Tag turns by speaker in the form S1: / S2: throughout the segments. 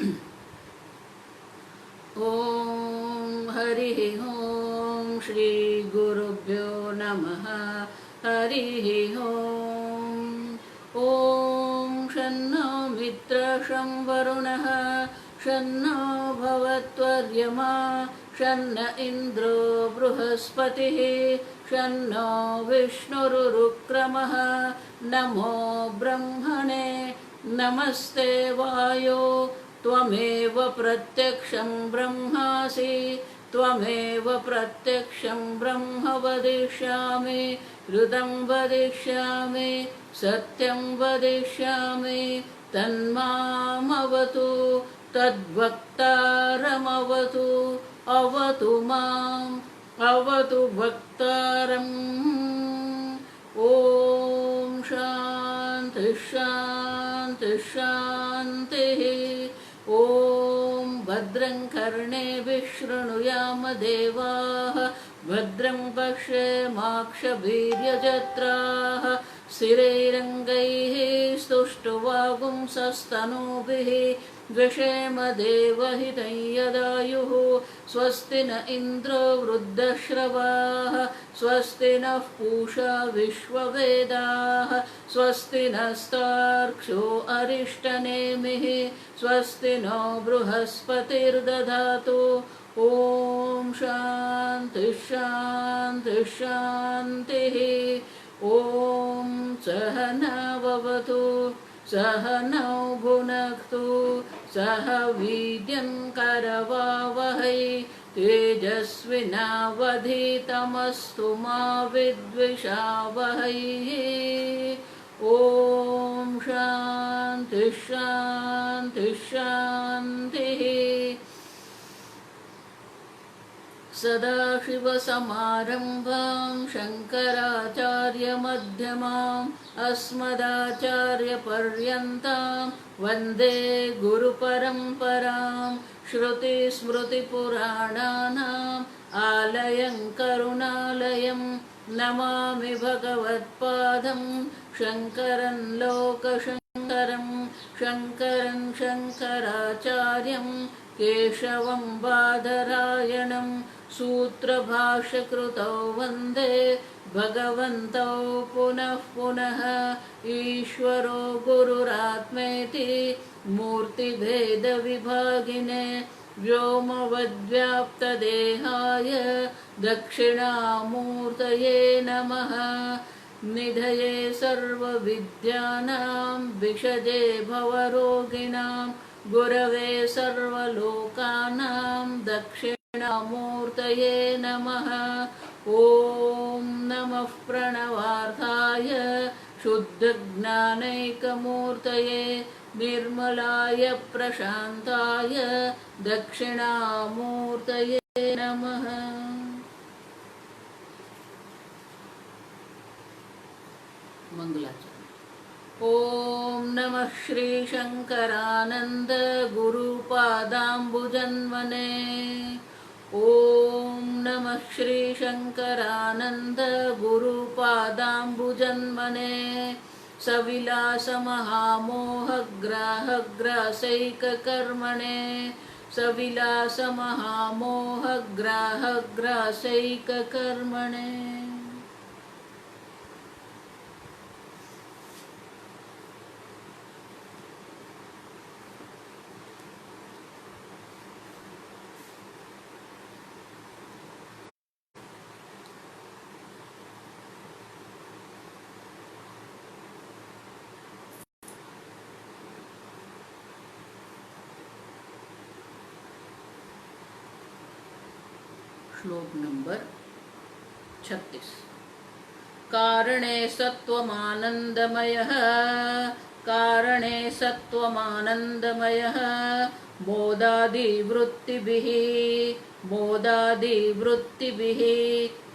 S1: ॐ हरिः ॐ श्री गुरुभ्यो नमः। हरिः ॐ शन्नो मित्रशं वरुणः शन्नो भवत्वर्यमा शन्न इन्द्रो बृहस्पतिः शन्नो विष्णुरुक्रमः। नमो ब्रह्मणे नमस्ते वायो त्वमेव प्रत्यक्षं ब्रह्मासि त्वमेव प्रत्यक्षं ब्रह्म वदिष्यामि ऋतं वदिष्यामि सत्यं वदिष्यामि तन्मामवतु तद्वक्तारमवतु अवतु माम् अवतु वक्तारम्। ॐ शान्ति शान्ति शान्तिः। ॐ भद्रं कर्णेभिः शृणुयाम देवाः भद्रं पश्येमाक्षभिर्यजत्राः स्थिरैरङ्गैः स्तुष्टुवागुंसस्तनूभिः व्यशेम देवहितं यदायुः। स्वस्ति न इन्द्रो वृद्धश्रवाः स्वस्ति नः पूषा विश्ववेदाः स्वस्ति नस्तार्क्ष्यो अरिष्टनेमिः स्वस्ति नो बृहस्पतिर्दधातु। ॐ शान्ति शान्ति शान्तिः। ॐ सहनाववतु सहनौ भुनक्तु सह वीर्यं करवावहै तेजस्विनावधीतमस्तु मा विद्विषावहै। ॐ शान्ति शान्ति शान्तिः। सदाशिवसमारम्भां शङ्कराचार्यमध्यमाम् अस्मदाचार्यपर्यन्तां वन्दे गुरुपरम्परां। श्रुतिस्मृतिपुराणानाम् आलयं करुणालयं नमामि भगवत्पादं शङ्करं लोकशङ्करं शङ्करं शङ्कराचार्यं केशवं बादरायणं सूत्रभाष्यकृतौ वन्दे भगवन्तौ पुनः पुनः। ईश्वरो गुरुरात्मेति मूर्तिभेदविभागिने व्योमवद्व्याप्तदेहाय दक्षिणामूर्तये नमः। निधये सर्वविद्यानां विषजे भवरोगिणां गुरवे सर्वलोकानां दक्षिणामूर्तये नमः। ॐ नमः प्रणवार्थाय शुद्धज्ञानैकमूर्तये निर्मलाय प्रशान्ताय दक्षिणामूर्तये नमः। मंगलाचरण। ॐ नमः श्रीशङ्करानन्द गुरुपादाम्बुजन्मने। ॐ नमः श्रीशङ्करानन्द गुरुपादाम्बुजन्मने। सविलासमहामोहग्राहग्रासैककर्मणे सविलासमहामोहग्राहग्रासैककर्मणे। श्लोक नंबर 36। कारणे सत्त्वमानन्दमयः कारणे सत्त्वमानन्दमयः मोदादिवृत्तिभिः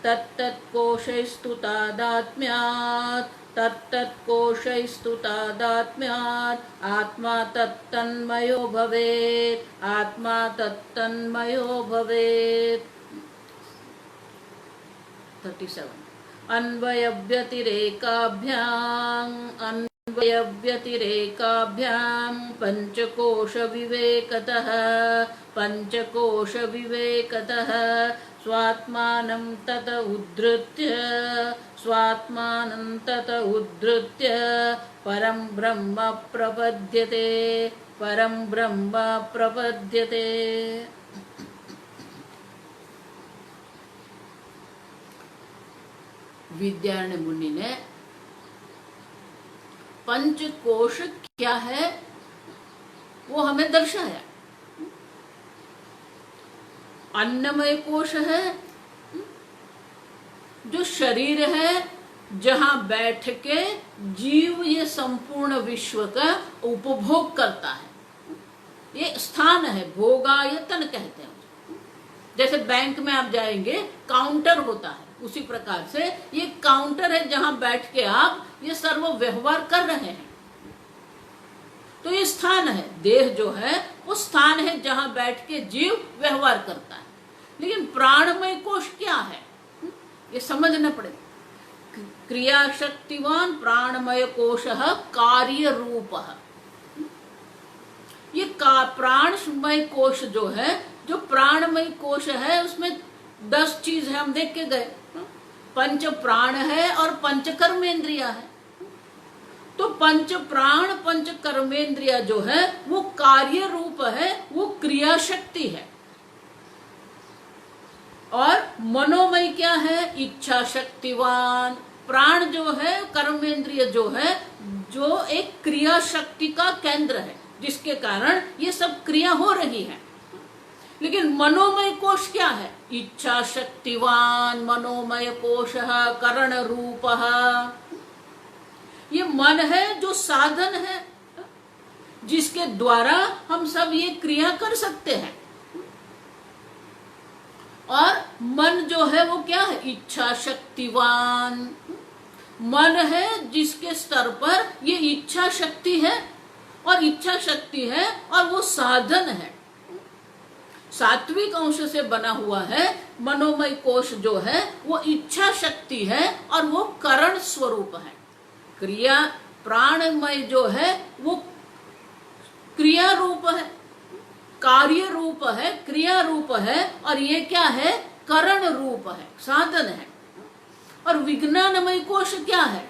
S1: तत्तत्कोशैस्तु तादात्म्यात् तत्तत्कोशैस्तु तादात्म्यात् आत्मा तत्तन्मयो भवेत् आत्मा तत्तन्मयो भवेत्। 37 अन्वयव्यतिरेकाभ्याम् अन्वयव्यतिरेकाभ्यां पञ्चकोशविवेकतः स्वात्मानं तत उद्धृत्य परं ब्रह्म प्रपद्यते। विद्यारण्य मुनि ने पंचकोश क्या है वो हमें दर्शाया। अन्नमय कोश है जो शरीर है, जहां बैठ के जीव ये संपूर्ण विश्व का उपभोग करता है। ये स्थान है, भोगायतन कहते हैं। जैसे बैंक में आप जाएंगे काउंटर होता है, उसी प्रकार से ये काउंटर है जहां बैठ के आप ये सर्व व्यवहार कर रहे हैं। तो ये स्थान है, देह जो है वो स्थान है जहां बैठ के जीव व्यवहार करता है। लेकिन प्राणमय कोश क्या है ये समझना पड़ेगा। क्रिया शक्तिवान प्राणमय कोश कार्य रूप। ये प्राणमय कोश जो है, जो प्राणमय कोश है उसमें 10 चीज है, हम देख के गए। पंच प्राण है और पंच कर्मेंद्रिया है। तो पंच प्राण पंच कर्मेंद्रिया जो है वो कार्य रूप है, वो क्रिया शक्ति है। और मनोमय क्या है? इच्छा शक्तिवान। प्राण जो है, कर्मेंद्रिय जो है, जो एक क्रिया शक्ति का केंद्र है, जिसके कारण ये सब क्रिया हो रही है। लेकिन मनोमय कोश क्या है? इच्छा शक्तिवान मनोमय कोश करण रूप। ये मन है जो साधन है, जिसके द्वारा हम सब ये क्रिया कर सकते हैं। और मन जो है वो क्या है? इच्छा शक्तिवान। मन है जिसके स्तर पर ये इच्छा शक्ति है, और इच्छा शक्ति है और वो साधन है। सात्विक अंश से बना हुआ है मनोमय कोश जो है वो इच्छा शक्ति है और वो करण स्वरूप है। क्रिया प्राणमय जो है वो क्रिया रूप है, कार्य रूप है, क्रिया रूप है। और ये क्या है? करण रूप है, साधन है। और विज्ञानमय कोश क्या है?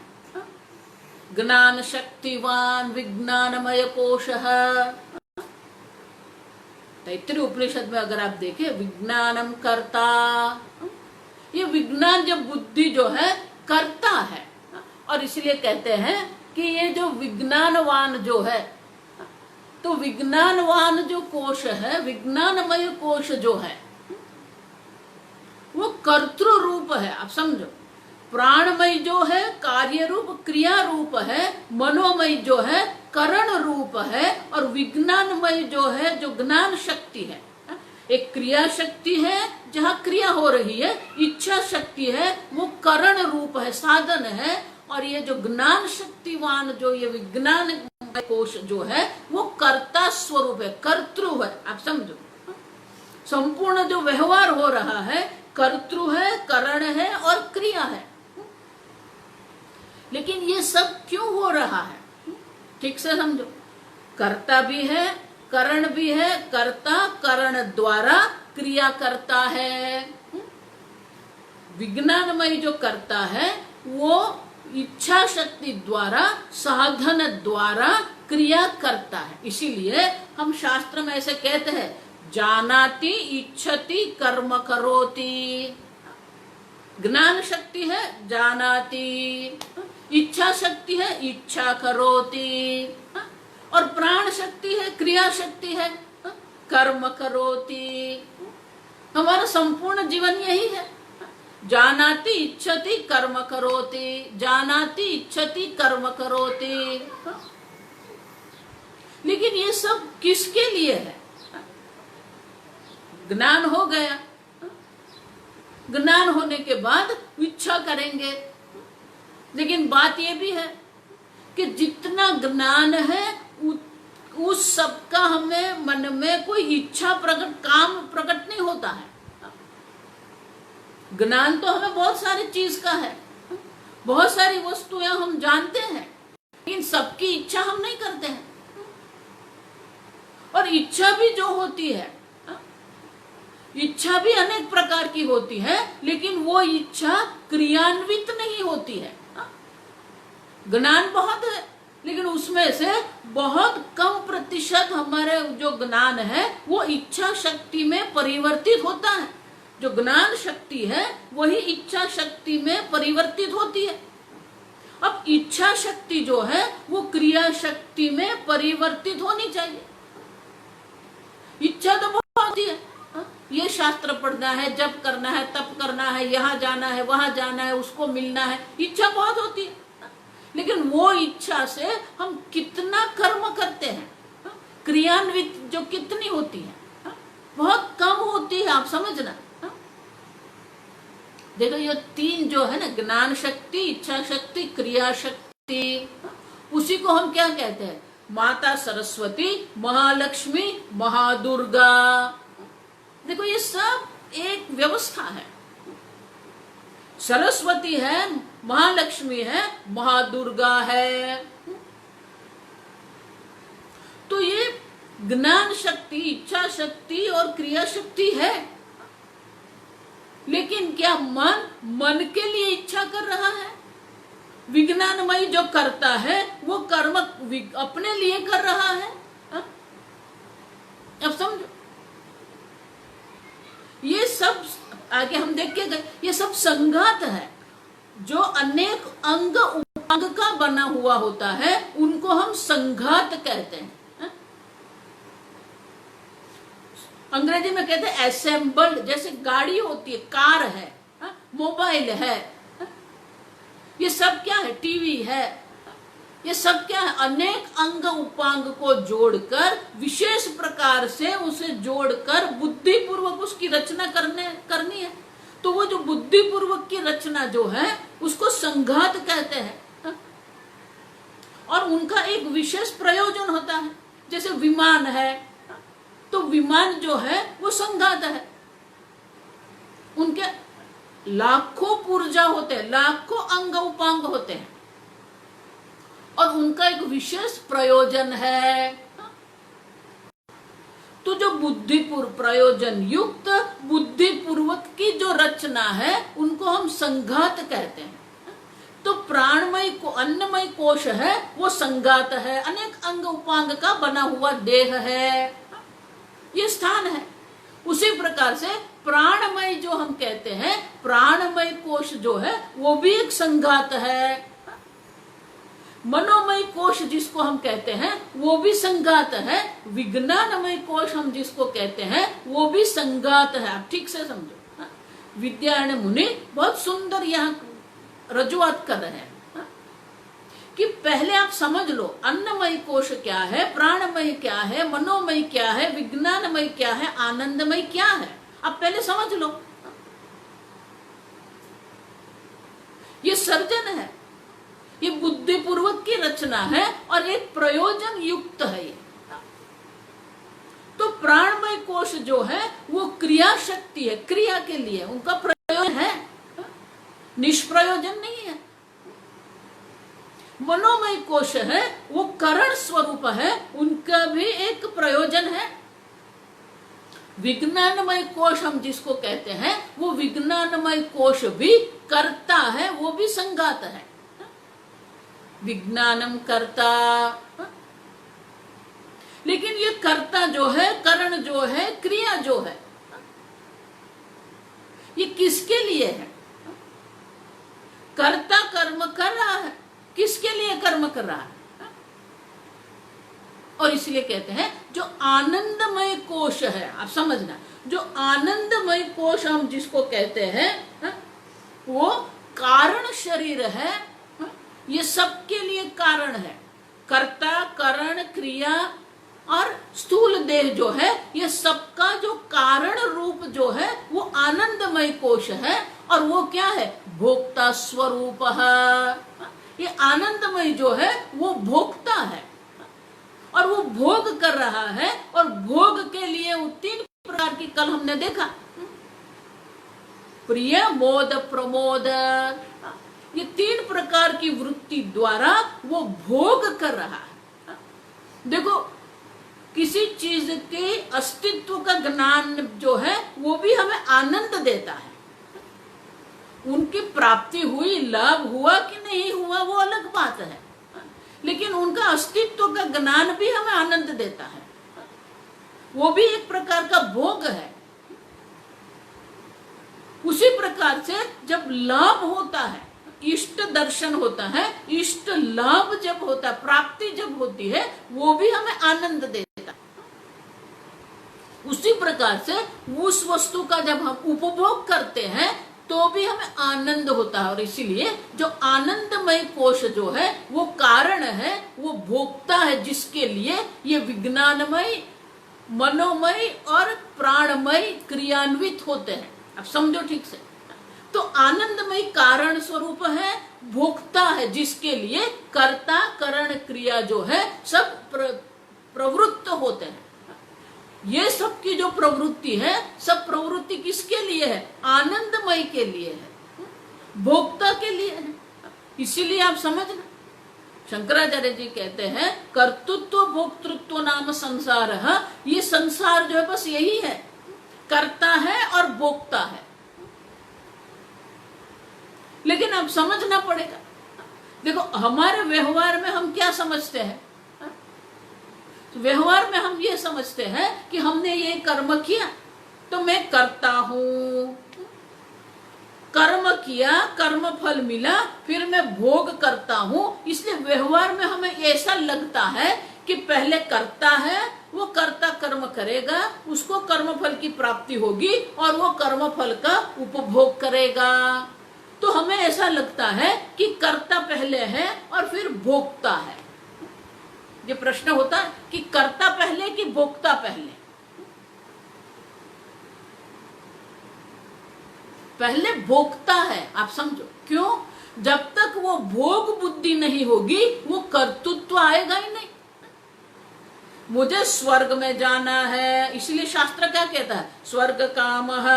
S1: ज्ञान शक्तिवान विज्ञानमय कोश। तैत्तिरीय उपनिषद में अगर आप देखें, विज्ञानम कर्ता, ये विज्ञान जब बुद्धि जो है करता है। और इसलिए कहते हैं कि ये जो विज्ञानवान जो है, तो विज्ञानवान जो कोश है, विज्ञानमय कोश जो है वो कर्तृ रूप है। आप समझो, प्राणमय जो है कार्य रूप क्रिया रूप है, मनोमय जो है करण रूप है, और विज्ञानमय जो है जो ज्ञान शक्ति है, एक क्रिया शक्ति है जहाँ क्रिया हो रही है, इच्छा शक्ति है वो करण रूप है, साधन है। और ये जो ज्ञान शक्तिवान जो ये विज्ञान कोश जो है वो कर्ता स्वरूप है, कर्तृ है। आप समझो, संपूर्ण जो व्यवहार हो रहा है कर्तृ है, करण है और क्रिया है। लेकिन ये सब क्यों हो रहा है? ठीक से समझो, कर्ता भी है, करण भी है। कर्ता करण द्वारा क्रिया करता है। विज्ञानमय जो करता है वो इच्छा शक्ति द्वारा, साधन द्वारा क्रिया करता है। इसीलिए हम शास्त्र में ऐसे कहते हैं, जानाति इच्छति कर्म करोति। ज्ञान शक्ति है जानाति, इच्छा शक्ति है इच्छा करोति, और प्राण शक्ति है क्रिया शक्ति है कर्म करोति। हमारा संपूर्ण जीवन यही है, जानाति इच्छति कर्म करोति, जानाति इच्छति कर्म करोति। लेकिन ये सब किसके लिए है? ज्ञान हो गया, ज्ञान होने के बाद इच्छा करेंगे। लेकिन बात ये भी है कि जितना ज्ञान है उस सब का हमें मन में कोई इच्छा काम प्रकट नहीं होता है। ज्ञान तो हमें बहुत सारी चीज का है, बहुत सारी वस्तुएं हम जानते हैं, लेकिन सबकी इच्छा हम नहीं करते हैं। और इच्छा भी जो होती है, इच्छा भी अनेक प्रकार की होती है, लेकिन वो इच्छा क्रियान्वित नहीं होती है। ज्ञान बहुत है, लेकिन उसमें से बहुत कम प्रतिशत हमारे जो ज्ञान है वो इच्छा शक्ति में परिवर्तित होता है। जो ज्ञान शक्ति है वही इच्छा शक्ति में परिवर्तित होती है। अब इच्छा शक्ति जो है वो क्रिया शक्ति में परिवर्तित होनी चाहिए। इच्छा तो बहुत होती है, ये शास्त्र पढ़ना है, जप करना है, तप करना है, यहाँ जाना है, वहां जाना है, उसको मिलना है, इच्छा बहुत होती है। लेकिन वो इच्छा से हम कितना कर्म करते हैं, क्रियान्वित जो कितनी होती है, बहुत कम होती है। आप समझना, देखो ये तीन जो है ना, ज्ञान शक्ति, इच्छा शक्ति, क्रिया शक्ति, उसी को हम क्या कहते हैं? माता सरस्वती, महालक्ष्मी, महादुर्गा। देखो ये सब एक व्यवस्था है। सरस्वती है, महालक्ष्मी है, महादुर्गा है। तो ये ज्ञान शक्ति, इच्छा शक्ति और क्रिया शक्ति है। लेकिन क्या मन के लिए इच्छा कर रहा है? विज्ञानमय जो करता है वो कर्म अपने लिए कर रहा है। अब समझो, ये सब आगे हम देख के गए, ये सब संघात है। जो अनेक अंग उपांग का बना हुआ होता है उनको हम संघात कहते हैं। अंग्रेजी में कहते हैं असेंबल्ड। जैसे गाड़ी होती है, कार है, मोबाइल है, ये सब क्या है? टीवी है। ये सब क्या है? अनेक अंग उपांग को जोड़कर, विशेष प्रकार से उसे जोड़कर बुद्धिपूर्वक उसकी रचना करनी है। तो वो जो बुद्धिपूर्वक की रचना जो है उसको संघात कहते हैं। और उनका एक विशेष प्रयोजन होता है। जैसे विमान है, तो विमान जो है वो संघात है। उनके लाखों पुर्जा होते हैं, लाखों अंग उपांग होते हैं, और उनका एक विशेष प्रयोजन है। तो जो बुद्धिपूर्वक प्रयोजन युक्त बुद्धिपूर्वक की जो रचना है उनको हम संघात कहते हैं। तो प्राणमय को अन्नमय कोश है वो संघात है, अनेक अंग उपांग का बना हुआ देह है, ये स्थान है। उसी प्रकार से प्राणमय जो हम कहते हैं, प्राणमय कोश जो है वो भी एक संघात है। मनोमय कोश जिसको हम कहते हैं वो भी संघात है। विज्ञानमय कोश हम जिसको कहते हैं वो भी संघात है। आप ठीक से समझो। विद्यायन मुनि बहुत सुंदर यहाँ रजुआत कर रहे हैं कि पहले आप समझ लो अन्नमय कोश क्या है, प्राणमय क्या है, मनोमय क्या है, विज्ञानमय क्या है, आनंदमय क्या है। आप पहले समझ लो। ये सर्जन है, ये बुद्धिपूर्वक की रचना है और एक प्रयोजन युक्त है ये। तो प्राणमय कोश जो है वो क्रिया शक्ति है, क्रिया के लिए उनका प्रयोजन है, निष्प्रयोजन नहीं है। मनोमय कोश है वो करण स्वरूप है, उनका भी एक प्रयोजन है। विज्ञानमय कोश हम जिसको कहते हैं वो विज्ञानमय कोश भी कर्ता है, वो भी संघात है। विज्ञानम कर्ता, लेकिन ये कर्ता जो है, करण जो है, क्रिया जो है, ये किसके लिए है? कर्ता कर्म कर रहा है, किसके लिए कर्म कर रहा है? और इसलिए कहते हैं जो आनंदमय कोश है, आप समझना, जो आनंदमय कोश हम जिसको कहते हैं वो कारण शरीर है, ये सबके लिए कारण है। कर्ता, करण, क्रिया और स्थूल देह जो है ये सबका जो कारण रूप जो है वो आनंदमय कोश है। और वो क्या है? भोक्ता स्वरूप है। ये आनंदमय जो है वो भोक्ता है और वो भोग कर रहा है। और भोग के लिए वो तीन प्रकार की कल हमने देखा, प्रिय, मोद, प्रमोद। ये 3 प्रकार की वृत्ति द्वारा वो भोग कर रहा है। देखो, किसी चीज के अस्तित्व का ज्ञान जो है वो भी हमें आनंद देता है। उनकी प्राप्ति हुई, लाभ हुआ कि नहीं हुआ वो अलग बात है, लेकिन उनका अस्तित्व का ज्ञान भी हमें आनंद देता है। वो भी एक प्रकार का भोग है। उसी प्रकार से जब लाभ होता है, इष्ट दर्शन होता है, इष्ट लाभ जब होता है, प्राप्ति जब होती है, वो भी हमें आनंद देता है। उसी प्रकार से उस वस्तु का जब हम उपभोग करते हैं तो भी हमें आनंद होता है। और इसीलिए जो आनंदमय कोश जो है वो कारण है, वो भोक्ता है, जिसके लिए ये विज्ञानमय, मनोमय और प्राणमय क्रियान्वित होते हैं। अब समझो ठीक से। तो आनंदमय कारण स्वरूप है, भोक्ता है, जिसके लिए कर्ता करण क्रिया जो है सब प्रवृत्त होते हैं। ये सब की जो प्रवृत्ति है, सब प्रवृत्ति किसके लिए है? आनंदमय के लिए है, भोक्ता के लिए है। इसीलिए आप समझना, शंकराचार्य जी कहते हैं कर्तृत्व भोक्तृत्व नाम संसार। ये संसार जो है बस यही है, करता है और भोक्ता है। लेकिन अब समझना पड़ेगा। देखो, हमारे व्यवहार में हम क्या समझते हैं? व्यवहार में हम ये समझते हैं कि हमने ये कर्म किया तो मैं करता हूं, कर्म किया, कर्म फल मिला, फिर मैं भोग करता हूं। इसलिए व्यवहार में हमें ऐसा लगता है कि पहले करता है, वो कर्ता कर्म करेगा, उसको कर्म फल की प्राप्ति होगी और वो कर्म फल का उपभोग करेगा। तो हमें ऐसा लगता है कि कर्ता पहले है और फिर भोक्ता है। ये प्रश्न होता है कि कर्ता पहले कि भोक्ता पहले? पहले भोक्ता है। आप समझो क्यों? जब तक वो भोग बुद्धि नहीं होगी वो कर्तृत्व आएगा ही नहीं। मुझे स्वर्ग में जाना है, इसलिए शास्त्र क्या कहता है? स्वर्ग कामः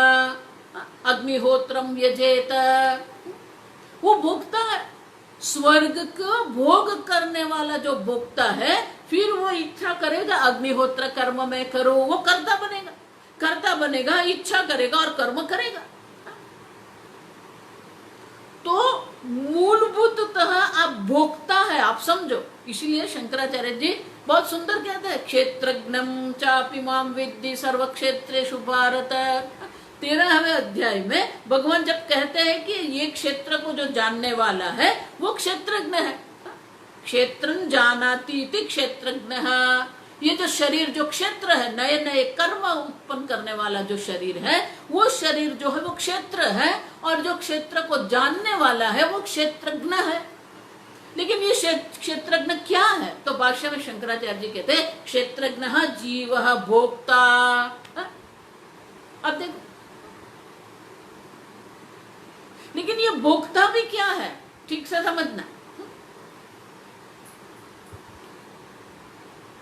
S1: अग्निहोत्रम यजेत। वो भोक्ता है, स्वर्ग को भोग करने वाला जो भोक्ता है, फिर वो इच्छा करेगा अग्निहोत्र कर्म में करो, वो कर्ता बनेगा, कर्ता बनेगा, इच्छा करेगा और कर्म करेगा। तो मूलभूततः आप भोक्ता है, आप समझो। इसलिए शंकराचार्य जी बहुत सुंदर कहते हैं, क्षेत्रज्ञं चापि मां विद्धि सर्व क्षेत्रेषु भारत। 13वें अध्याय में भगवान जब कहते हैं कि ये क्षेत्र को जो जानने वाला है वो क्षेत्रज्ञ है, क्षेत्रं जानाति इति क्षेत्रज्ञ। ये जो शरीर जो क्षेत्र है, नए नए कर्म उत्पन्न करने वाला जो शरीर है, वो शरीर जो है वो क्षेत्र है, और जो क्षेत्र को जानने वाला है वो क्षेत्रज्ञ है। लेकिन ये क्षेत्रज्ञ क्या है? तो भाष्य में शंकराचार्य जी कहते हैं क्षेत्रज्ञ जीव भोक्ता। अब देखो, लेकिन ये भोक्ता भी क्या है? ठीक से समझना।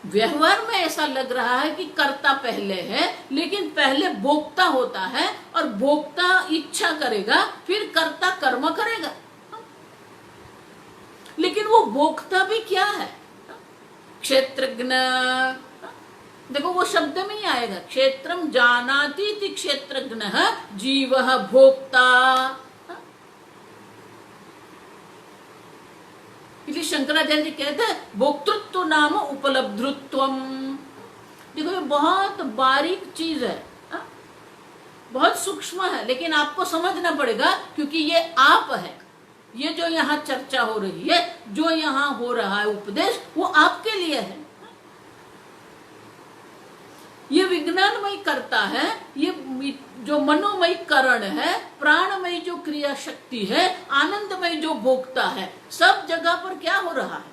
S1: व्यवहार में ऐसा लग रहा है कि कर्ता पहले है, लेकिन पहले भोक्ता होता है, और भोक्ता इच्छा करेगा, फिर कर्ता कर्म करेगा। लेकिन वो भोक्ता भी क्या है? क्षेत्रज्ञ। देखो, वो शब्द में ही आएगा, क्षेत्रम जानाति इति क्षेत्रज्ञ जीवः भोक्ता। इसलिए शंकराचार्य जी कहते हैं भोक्तृत्व नाम उपलब्धृत्वम। देखो, ये बहुत बारीक चीज है, बहुत सूक्ष्म है, लेकिन आपको समझना पड़ेगा, क्योंकि ये आप है। ये जो यहाँ चर्चा हो रही है, जो यहाँ हो रहा है उपदेश, वो आपके लिए है। ये विज्ञानमय करता है, ये जो मनोमय करण है, प्राणमय जो क्रिया शक्ति है, आनंदमय जो भोक्ता है, सब जगह पर क्या हो रहा है?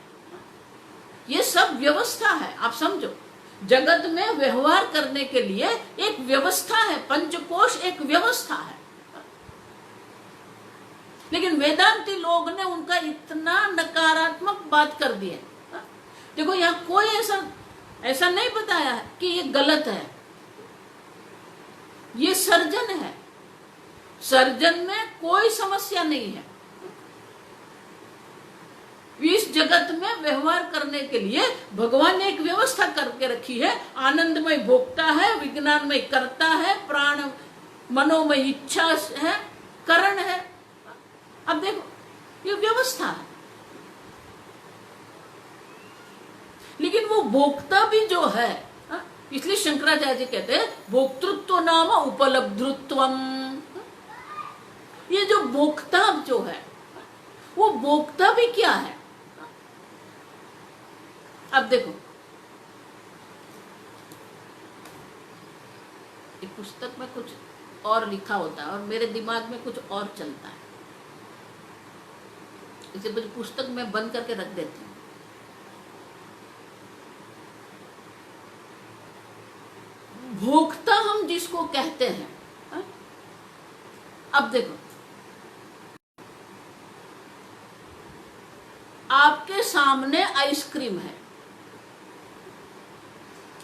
S1: ये सब व्यवस्था है। आप समझो, जगत में व्यवहार करने के लिए एक व्यवस्था है, पंचकोश एक व्यवस्था है। लेकिन वेदांती लोग ने उनका इतना नकारात्मक बात कर दिया। देखो, यहाँ कोई ऐसा नहीं बताया है कि ये गलत है, ये सर्जन है, सर्जन में कोई समस्या नहीं है। इस जगत में व्यवहार करने के लिए भगवान ने एक व्यवस्था करके रखी है। आनंदमय भोक्ता है, विज्ञानमय करता है, प्राण मनोमय इच्छा है, करण है। अब देखो ये व्यवस्था है, लेकिन वो भोक्ता भी जो है, इसलिए शंकराचार्य जी कहते हैं भोक्तृत्व नाम उपलब्धृत्वम। ये जो भोक्ता जो है वो भोक्ता भी क्या है। अब देखो एक पुस्तक में कुछ और लिखा होता है और मेरे दिमाग में कुछ और चलता है, इसे मुझे पुस्तक में बंद करके रख देती हूँ। भोक्ता हम जिसको कहते हैं, अब देखो आपके सामने आइसक्रीम है,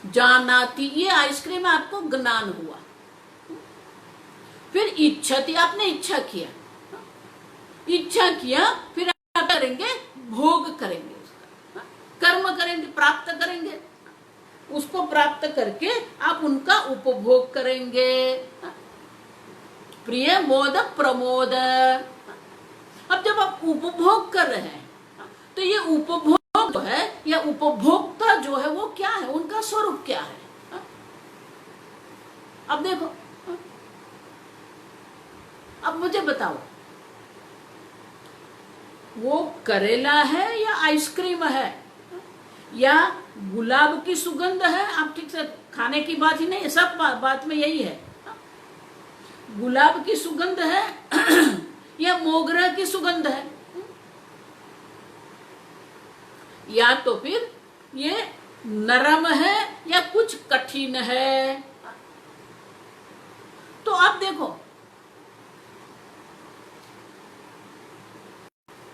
S1: जानाती, ये आइसक्रीम आपको ज्ञान हुआ, फिर इच्छति, आपने इच्छा किया, फिर आप करेंगे भोग करेंगे, उसका कर्म करेंगे, प्राप्त करेंगे, उसको प्राप्त करके आप उनका उपभोग करेंगे। प्रिय मोद प्रमोद। अब जब आप उपभोग कर रहे हैं तो ये उपभोग जो है या उपभोक्ता जो है वो क्या है, उनका स्वरूप क्या है। अब देखो, अब मुझे बताओ वो करेला है या आइसक्रीम है या गुलाब की सुगंध है। आप ठीक से खाने की बात ही नहीं, सब बात में यही है, गुलाब की सुगंध है या मोगरा की सुगंध है, या तो फिर ये नरम है या कुछ कठिन है। तो आप देखो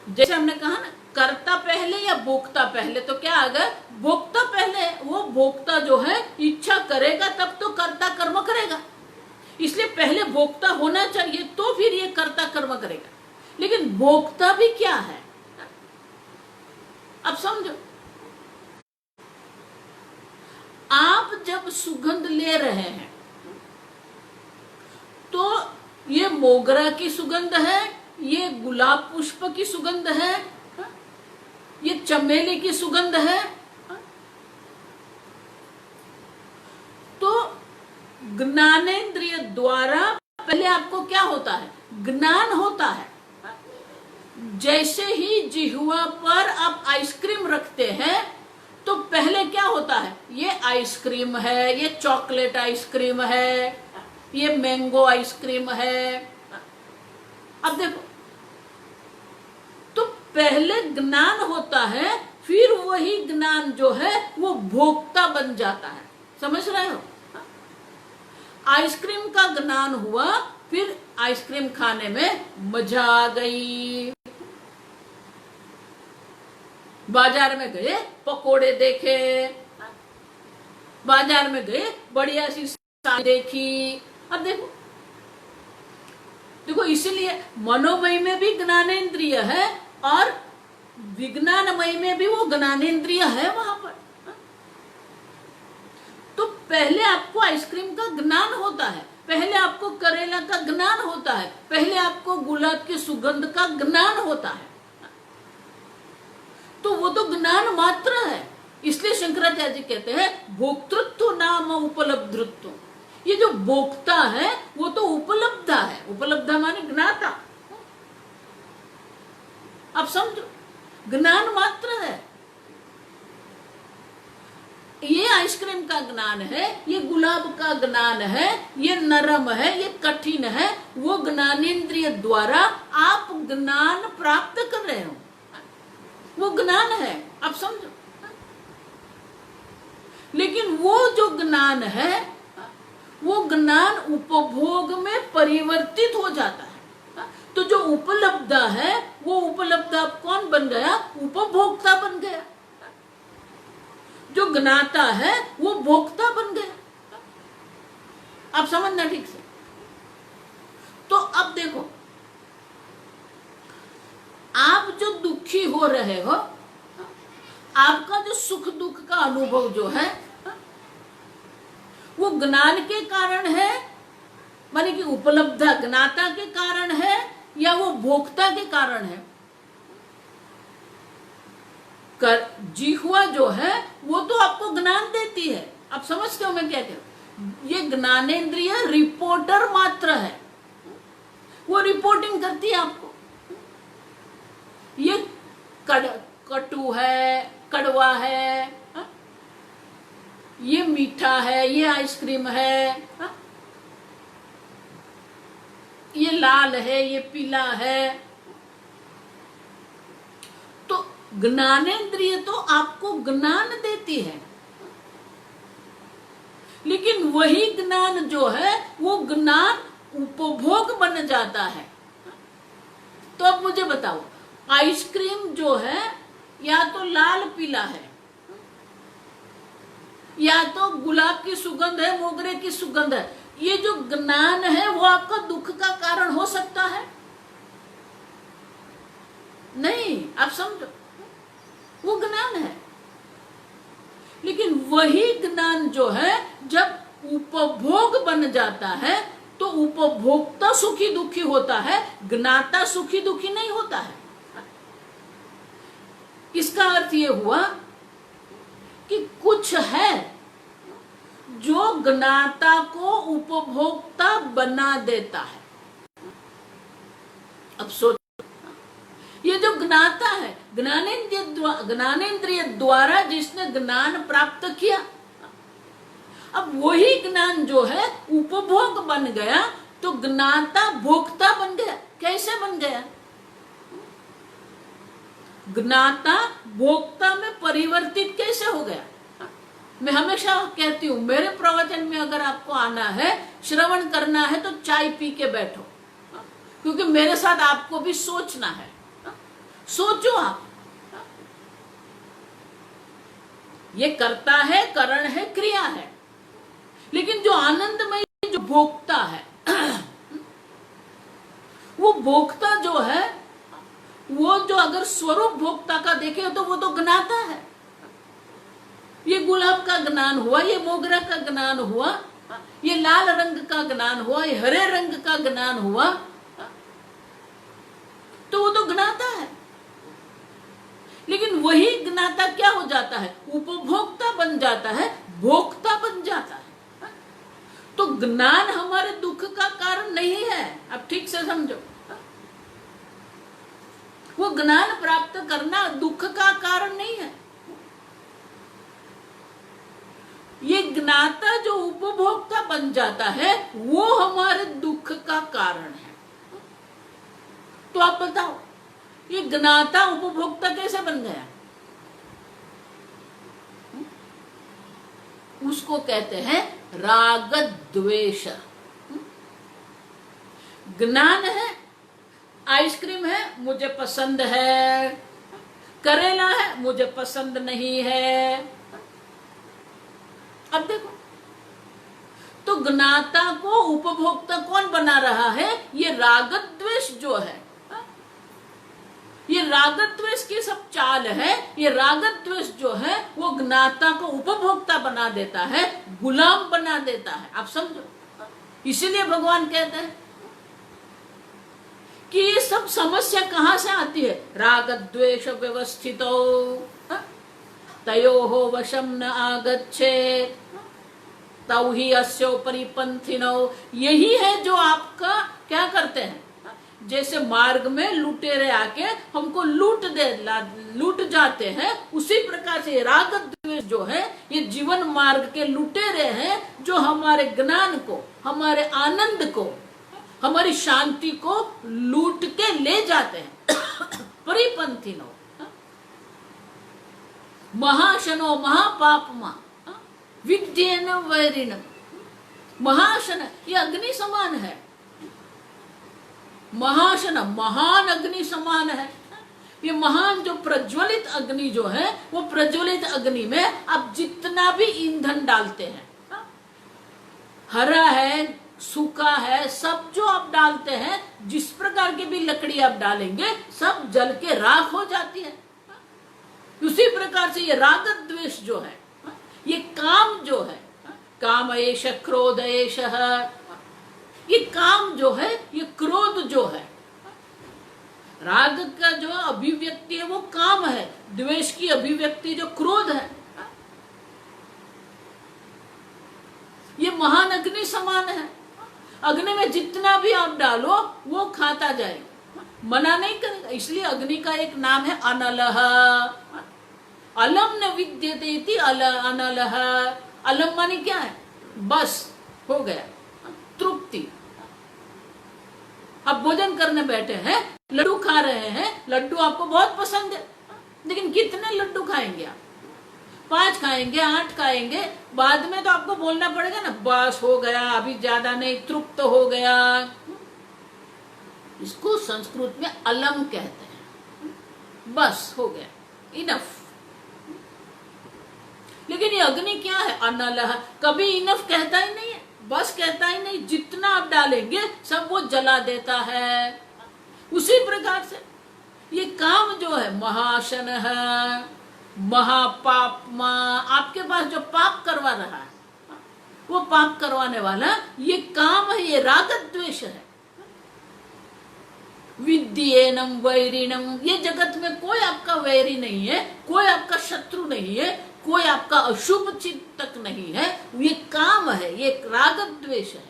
S1: जैसे हमने कहा ना, कर्ता पहले या भोक्ता पहले, तो क्या आ गया, भोक्ता पहले। वो भोक्ता जो है इच्छा करेगा तब तो कर्ता कर्म करेगा, इसलिए पहले भोक्ता होना चाहिए तो फिर ये कर्ता कर्म करेगा। लेकिन भोक्ता भी क्या है, अब समझो, आप जब सुगंध ले रहे हैं तो ये मोगरा की सुगंध है, ये गुलाब पुष्प की सुगंध है, ये चमेली की सुगंध है। तो ज्ञानेंद्रिय द्वारा पहले आपको क्या होता है, ज्ञान होता है। जैसे ही जिह्वा पर आप आइसक्रीम रखते हैं तो पहले क्या होता है, ये आइसक्रीम है, ये चॉकलेट आइसक्रीम है, ये मैंगो आइसक्रीम है। अब देखो, तो पहले ज्ञान होता है, फिर वही ज्ञान जो है वो भोक्ता बन जाता है। समझ रहे हो, आइसक्रीम का ज्ञान हुआ, फिर आइसक्रीम खाने में मजा आ गई, बाजार में गए पकोड़े देखे, बाजार में गए बढ़िया सी साड़ी देखी। अब देखो देखो, इसीलिए मनोमय में भी ज्ञानेंद्रिय है और विज्ञानमय में भी वो ज्ञानेंद्रिय है वहां पर। तो पहले आपको आइसक्रीम का ज्ञान होता है, पहले आपको करेला का ज्ञान होता है, पहले आपको गुलाब की सुगंध का ज्ञान होता है। तो वो तो ज्ञान मात्र है, इसलिए शंकराचार्य जी कहते हैं भोक्तृत्व नाम उपलब्धृत्व। ये जो भोक्ता है वो तो उपलब्धा है, उपलब्धा माने ज्ञाता। अब समझो, ज्ञान मात्र है। ये आइसक्रीम का ज्ञान है, ये गुलाब का ज्ञान है, ये नरम है, ये कठिन है, वो ज्ञानेंद्रिय द्वारा आप ज्ञान प्राप्त कर रहे हो, वो ज्ञान है। अब समझो, लेकिन वो जो ज्ञान है वो ज्ञान उपभोग में परिवर्तित हो जाता है। तो जो उपलब्ध है वो उपलब्ध अब कौन बन गया, उपभोक्ता बन गया। जो ज्ञाता है वो भोक्ता बन गया। अब समझना ठीक से। तो अब देखो, आप जो दुखी हो रहे हो, आपका जो सुख दुख का अनुभव जो है वो ज्ञान के कारण है, माने कि उपलब्ध ज्ञाता के कारण है, या वो भोक्ता के कारण है? जिह्वा जो है वो तो आपको ज्ञान देती है। आप समझते हो मैं क्या कह रहा हूं? ये ज्ञानेंद्रिय रिपोर्टर मात्र है, वो रिपोर्टिंग करती है आपको। ये कटु है, कड़वा है, ये मीठा है, ये आइसक्रीम है, ये लाल है, ये पीला है। तो ज्ञानेंद्रिय तो आपको ज्ञान देती है, लेकिन वही ज्ञान जो है वो ज्ञान उपभोग बन जाता है। तो अब मुझे बताओ, आइसक्रीम जो है या तो लाल पीला है, या तो गुलाब की सुगंध है, मोगरे की सुगंध है, ये जो ज्ञान है वो आपका दुख का कारण हो सकता है? नहीं, आप समझो, वो ज्ञान है। लेकिन वही ज्ञान जो है जब उपभोग बन जाता है तो उपभोक्ता सुखी दुखी होता है, ज्ञाता सुखी दुखी नहीं होता है। इसका अर्थ ये हुआ कि कुछ है जो ज्ञाता को उपभोक्ता बना देता है। अब सोचो, ये जो ज्ञाता है, ज्ञानेंद्रिय द्वारा जिसने ज्ञान प्राप्त किया, अब वही ज्ञान जो है उपभोग बन गया, तो ज्ञाता भोक्ता बन गया। कैसे बन गया? ज्ञाता भोक्ता में परिवर्तित कैसे हो गया? मैं हमेशा कहती हूँ, मेरे प्रवचन में अगर आपको आना है, श्रवण करना है, तो चाय पी के बैठो, क्योंकि मेरे साथ आपको भी सोचना है। सोचो आप, ये करता है, करण है, क्रिया है, लेकिन जो आनंदमय जो भोक्ता है, वो भोक्ता जो है, वो जो अगर स्वरूप भोक्ता का देखे तो वो तो ज्ञाता है। ये गुलाब का ज्ञान हुआ, ये मोगरा का ज्ञान हुआ, ये लाल रंग का ज्ञान हुआ, ये हरे रंग का ज्ञान हुआ, तो वो तो ज्ञाता है। लेकिन वही ज्ञाता क्या हो जाता है? उपभोक्ता बन जाता है, भोक्ता बन जाता है। तो ज्ञान हमारे दुख का कारण नहीं है। अब ठीक से समझो, वो ज्ञान प्राप्त करना दुख का कारण नहीं है। ये ज्ञाता जो उपभोक्ता बन जाता है वो हमारे दुख का कारण है। तो आप बताओ, ये ज्ञाता उपभोक्ता कैसे बन गया? उसको कहते हैं राग द्वेष। ज्ञान है, आइसक्रीम है, मुझे पसंद है, करेला है, मुझे पसंद नहीं है। अब देखो, तो ज्ञाता को उपभोक्ता कौन बना रहा है? ये राग द्वेष जो है, ये राग द्वेष की सब चाल है। ये राग द्वेष जो है वो ज्ञाता को उपभोक्ता बना देता है, गुलाम बना देता है। आप समझो, इसीलिए भगवान कहते हैं कि ये सब समस्या कहां से आती है? राग द्वेष व्यवस्थितो तयोः वशं न आगच्छेत् तौ हि अस्योपरि पंथिनो। यही है जो आपका क्या करते हैं, जैसे मार्ग में लुटेरे आके हमको लूट जाते हैं, उसी प्रकार से राग द्वेष जो है ये जीवन मार्ग के लुटेरे हैं, जो हमारे ज्ञान को, हमारे आनंद को, हमारी शांति को लूट के ले जाते हैं। परिपंथिनो महाशनो महापापमा विद्येन वैरिण। महाशन ये अग्नि समान है, महाशन महान अग्नि समान है। ये महान जो प्रज्वलित अग्नि जो है, वो प्रज्वलित अग्नि में आप जितना भी ईंधन डालते हैं, हरा है, सूखा है, सब जो आप डालते हैं, जिस प्रकार की भी लकड़ी आप डालेंगे, सब जल के राख हो जाती है। उसी प्रकार से ये राग द्वेष जो है, ये काम जो है, काम एष क्रोध एष, ये काम जो है, ये क्रोध जो है, राग का जो अभिव्यक्ति है वो काम है, द्वेष की अभिव्यक्ति जो क्रोध है। ये महान अग्नि समान है, अग्नि में जितना भी आप डालो वो खाता जाएगा, मना नहीं करेगा। इसलिए अग्नि का एक नाम है अनलह, अलम न विद्यते इति अनलह। अलम माने क्या है? बस हो गया, तृप्ति। आप भोजन करने बैठे हैं, लड्डू खा रहे हैं, लड्डू आपको बहुत पसंद है, लेकिन कितने लड्डू खाएंगे आप? 5 खाएंगे, 8 खाएंगे, बाद में तो आपको बोलना पड़ेगा ना, बस हो गया, अभी ज्यादा नहीं, तृप्त हो गया। इसको संस्कृत में अलम कहते हैं, बस हो गया, इनफ। लेकिन ये अग्नि क्या है? अनलह, कभी इनफ कहता ही नहीं है, बस कहता ही नहीं, जितना आप डालेंगे सब वो जला देता है। उसी प्रकार से ये काम जो है महाशन है, महापापमा, आपके पास जो पाप करवा रहा है वो पाप करवाने वाला ये काम है, ये राग द्वेष है। विद्येनम वैरिणम, ये जगत में कोई आपका वैरी नहीं है, कोई आपका शत्रु नहीं है, कोई आपका अशुभ चिंतक नहीं है, ये काम है, ये राग द्वेष है।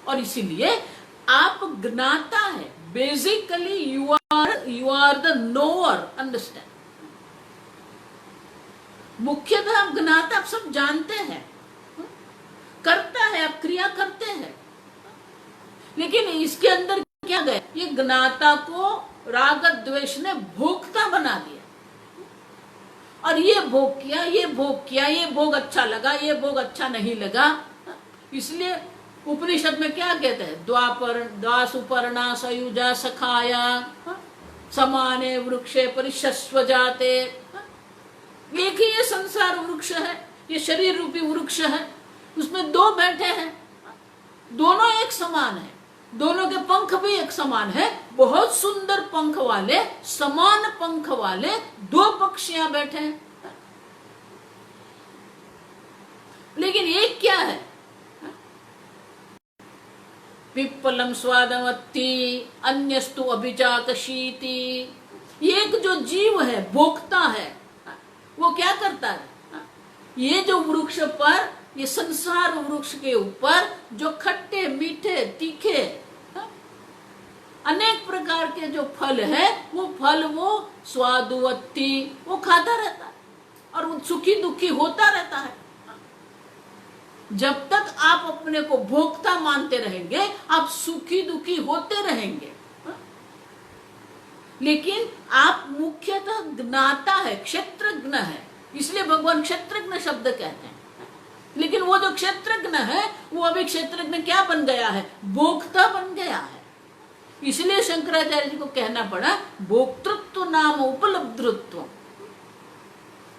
S1: और इसीलिए आप ज्ञाता है, basically you are the knower, understand. मुख्यतः आप ज्ञाता, आप सब जानते हैं, करता है, आप क्रिया करते हैं, लेकिन इसके अंदर क्या गया? ये ज्ञाता को राग द्वेष ने भोक्ता बना दिया, और ये भोग किया, ये भोग किया, ये भोग अच्छा लगा, ये भोग अच्छा नहीं लगा। इसलिए उपनिषद में क्या कहते हैं? द्वासुपर्णा सयुजा सखाया समाने वृक्षे परिशस्व जाते। एक ही ये संसार वृक्ष है, ये शरीर रूपी वृक्ष है, उसमें 2 बैठे हैं, दोनों एक समान है, दोनों के पंख भी एक समान है, बहुत सुंदर पंख वाले, समान पंख वाले 2 पक्षियां बैठे हैं। लेकिन एक क्या है? पिप्पलम स्वादवत्ती अन्यस्तु अभिजातशीति। एक जो जीव है, भोक्ता है, वो क्या करता है? ये जो वृक्ष पर, ये संसार वृक्ष के ऊपर जो खट्टे मीठे तीखे अनेक प्रकार के जो फल है, वो फल वो स्वादुवत्ती, वो खाता रहता है और सुखी दुखी होता रहता है। जब तक आप अपने को भोक्ता मानते रहेंगे, आप सुखी दुखी होते रहेंगे। लेकिन आप मुख्यतः ज्ञाता है, क्षेत्रज्ञ है, इसलिए भगवान क्षेत्रज्ञ शब्द कहते हैं। लेकिन वो जो क्षेत्रज्ञ है, वो अभी क्षेत्रज्ञ क्या बन गया है? भोक्ता बन गया है। इसलिए शंकराचार्य जी को कहना पड़ा भोक्तृत्व नाम उपलब्धत्व।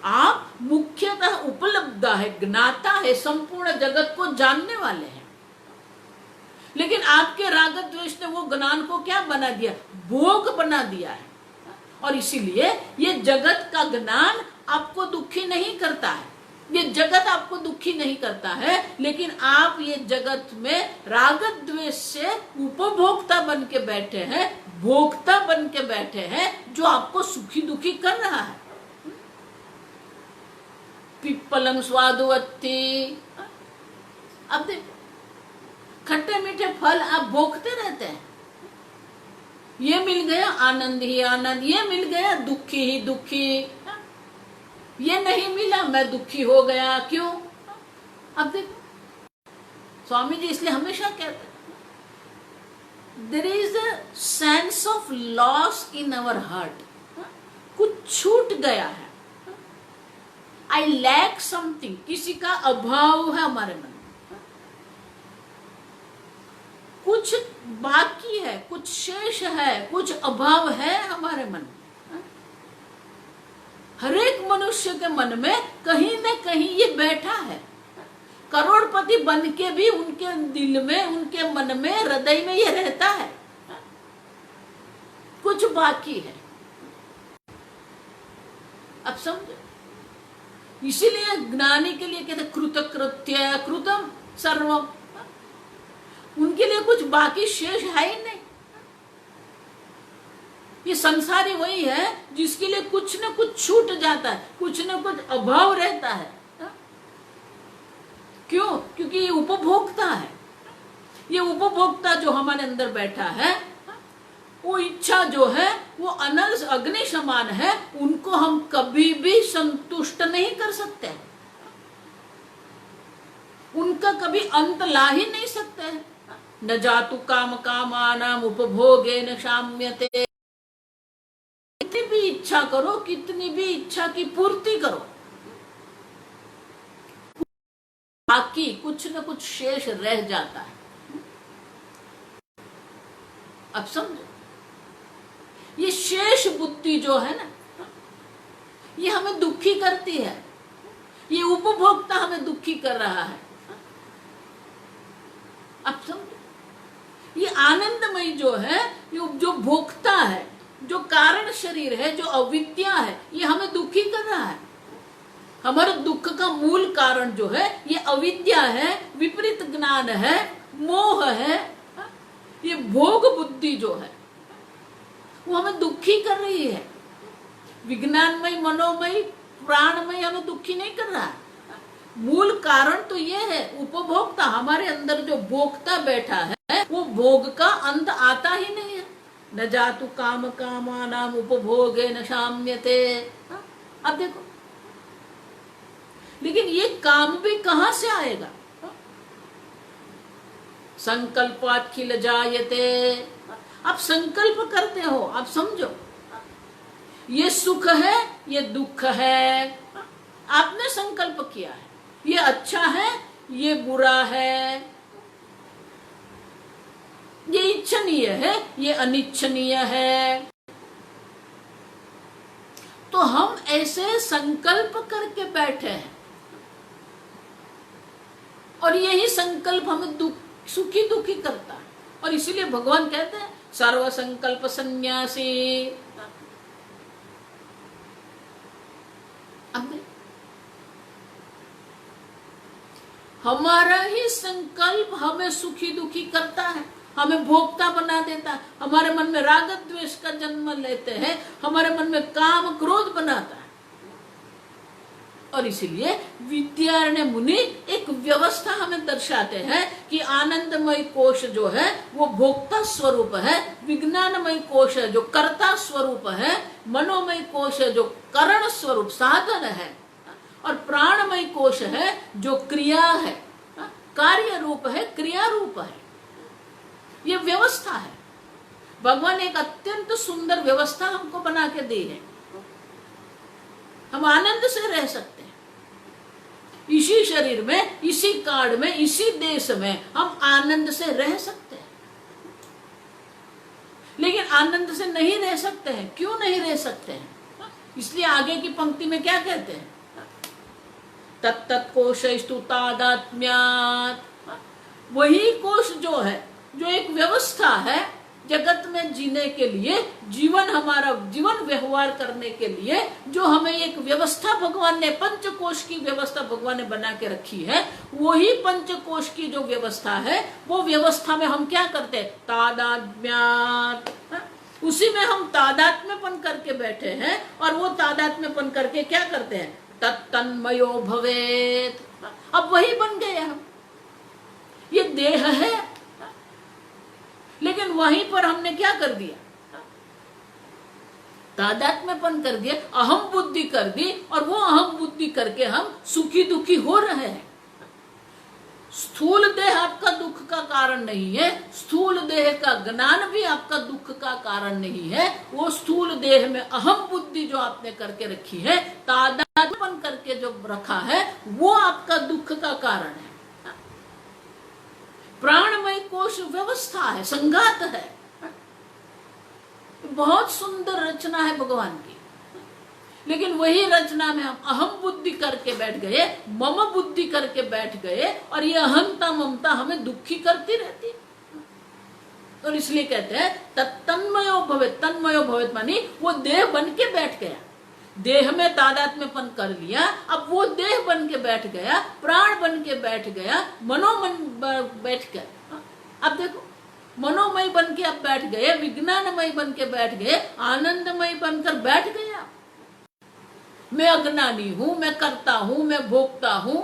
S1: आप मुख्यतः उपलब्ध है, ज्ञाता है, संपूर्ण जगत को जानने वाले हैं। लेकिन आपके राग द्वेष ने वो ज्ञान को क्या बना दिया? भोग बना दिया है। और इसीलिए ये जगत का ज्ञान आपको दुखी नहीं करता है, ये जगत आपको दुखी नहीं करता है, लेकिन आप ये जगत में राग द्वेष से उपभोक्ता बन के बैठे हैं, भोक्ता बन के बैठे हैं, जो आपको सुखी दुखी कर रहा है। पिप्पलम स्वादुवत्ती, अब देखो खट्टे मीठे फल आप भोगते रहते हैं, ये मिल गया आनंद ही आनंद, ये मिल गया दुखी ही दुखी, ये नहीं मिला मैं दुखी हो गया, क्यों? अब देखो स्वामी जी इसलिए हमेशा कहते हैं there is a sense of loss in our heart, कुछ छूट गया है, आई लैक समथिंग, किसी का अभाव है हमारे मन में, कुछ बाकी है, कुछ शेष है, कुछ अभाव है हमारे मन में। हर एक मनुष्य के मन में कहीं न कहीं ये बैठा है। करोड़पति बन के भी उनके दिल में, उनके मन में, हृदय में ये रहता है, कुछ बाकी है। अब समझो, इसीलिए ज्ञानी के लिए कहते कृतकृत्य कृतम सर्वम, उनके लिए कुछ बाकी शेष है ही नहीं। ये संसारी वही है जिसके लिए कुछ न कुछ छूट जाता है, कुछ न कुछ अभाव रहता है। क्यों? क्योंकि ये उपभोक्ता है। ये उपभोक्ता जो हमारे अंदर बैठा है, वो इच्छा जो है वो अनल अग्नि समान है, उनको हम कभी भी संतुष्ट नहीं कर सकते, उनका कभी अंत ला ही नहीं सकते। न जातु काम कामानाम उपभोगे न शाम्यते, कितनी भी इच्छा करो, कितनी भी इच्छा की पूर्ति करो, बाकी कुछ न कुछ शेष रह जाता है। अब समझो, ये शेष बुद्धि जो है ना, ये हमें दुखी करती है। ये उपभोक्ता हमें दुखी कर रहा है। अब समझो, ये आनंदमय जो है, ये जो भोक्ता है, जो कारण शरीर है, जो अविद्या है, ये हमें दुखी कर रहा है। हमारे दुख का मूल कारण जो है ये अविद्या है, विपरीत ज्ञान है, मोह है। ये भोग बुद्धि जो है वो हमें दुखी कर रही है। विज्ञानमय, मनोमय, प्राणमय हमें दुखी नहीं कर रहा है। मूल कारण तो ये है, उपभोक्ता हमारे अंदर जो भोक्ता बैठा है, वो भोग का अंत आता ही नहीं है। न जातु काम कामानाम उपभोगे न शाम्यते। अब देखो, लेकिन ये काम भी कहां से आएगा? संकल्पाखिल जायते। आप संकल्प करते हो, आप समझो, ये सुख है, ये दुख है, आपने संकल्प किया है। ये अच्छा है, ये बुरा है, ये इच्छनीय है, ये अनिच्छनीय है। तो हम ऐसे संकल्प करके बैठे हैं, और यही संकल्प हमें सुखी दुखी करता है। और इसीलिए भगवान कहते हैं सर्व संकल्प सन्यासी। अब हमारा ही संकल्प हमें सुखी दुखी करता है, हमें भोक्ता बना देता है। हमारे मन में राग द्वेष का जन्म लेते हैं, हमारे मन में काम क्रोध बनाता है। और इसीलिए विद्यारण्य मुनि एक व्यवस्था हमें दर्शाते हैं कि आनंदमय कोश जो है वो भोक्ता स्वरूप है, विज्ञानमय कोश है जो कर्ता स्वरूप है, मनोमय कोश है जो करण स्वरूप साधन है, और प्राणमय कोश है जो क्रिया है, कार्य रूप है, क्रिया रूप है। ये व्यवस्था है। भगवान एक अत्यंत सुंदर व्यवस्था हमको बना के दी है। हम आनंद से रह सकते हैं इसी शरीर में, इसी काल में, इसी देश में हम आनंद से रह सकते हैं। लेकिन आनंद से नहीं रह सकते हैं। क्यों नहीं रह सकते हैं? इसलिए आगे की पंक्ति में क्या कहते हैं? तत्तत् कोशस्तु तादात्म्यात्। वही कोश जो है, जो एक व्यवस्था है जगत में जीने के लिए, जीवन हमारा जीवन व्यवहार करने के लिए, जो हमें एक व्यवस्था भगवान ने, पंचकोश की व्यवस्था भगवान ने बना के रखी है, वही पंचकोश की जो व्यवस्था है, वो व्यवस्था में हम क्या करते हैं? तादात्म्यात्। उसी में हम तादात्म्यपन करके बैठे हैं, और वो तादात्म्यपन करके क्या करते हैं? तत्तन्मयो भवेत्। अब वही बन गए हम। ये देह है, लेकिन वहीं पर हमने क्या कर दिया? तादात्म्यपन कर दिया, अहम बुद्धि कर दी, और वो अहम बुद्धि करके हम सुखी दुखी हो रहे हैं। स्थूल देह आपका दुख का कारण नहीं है, स्थूल देह का ज्ञान भी आपका दुख का कारण नहीं है। वो स्थूल देह में अहम बुद्धि जो आपने करके रखी है, तादात्म्यपन करके जो रखा है, वो आपका दुख का कारण है। प्राणमय कोश व्यवस्था है, संघात है। बहुत सुंदर रचना है भगवान की, लेकिन वही रचना में हम अहम बुद्धि करके बैठ गए, मम बुद्धि करके बैठ गए, और ये अहंता ममता हमें दुखी करती रहती है। और इसलिए कहते हैं तन्मयो भवेत्। तन्मयो भवेत् मानी वो देह बन के बैठ गया। देह में तादात्म्यपन कर लिया, अब वो देह बन के बैठ गया, प्राण बन के बैठ गया, मनोमन बैठ गया। अब देखो, मनोमय बन के अब बैठ गए, विज्ञानमय बन के बैठ गए, आनंदमय बनकर बैठ गए आप। मैं अज्ञानी हूं, मैं करता हूं, मैं भोगता हूं।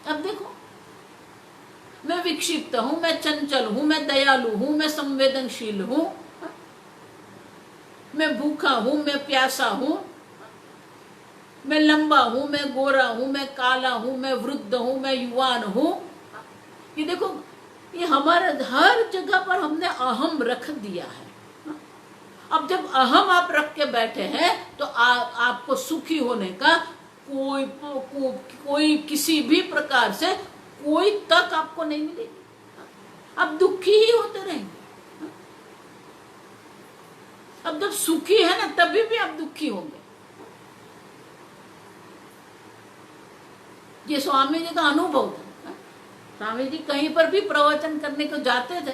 S1: अब देखो, मैं विक्षिप्त हूं, मैं चंचल हूं, मैं दयालु हूं, मैं संवेदनशील हूं, मैं भूखा हूं, मैं प्यासा हूं, मैं लंबा हूं, मैं गोरा हूं, मैं काला हूं, मैं वृद्ध हूं, मैं युवान हूं। ये देखो, ये हमारे हर जगह पर हमने अहम रख दिया है। अब जब अहम आप रख के बैठे हैं तो आपको सुखी होने का कोई किसी भी प्रकार से कोई तक आपको नहीं मिलेगी। आप दुखी ही होते रहेंगे। अब जब सुखी है ना, तभी भी आप दुखी होंगे। ये स्वामी जी का अनुभव था। स्वामी जी कहीं पर भी प्रवचन करने को जाते थे,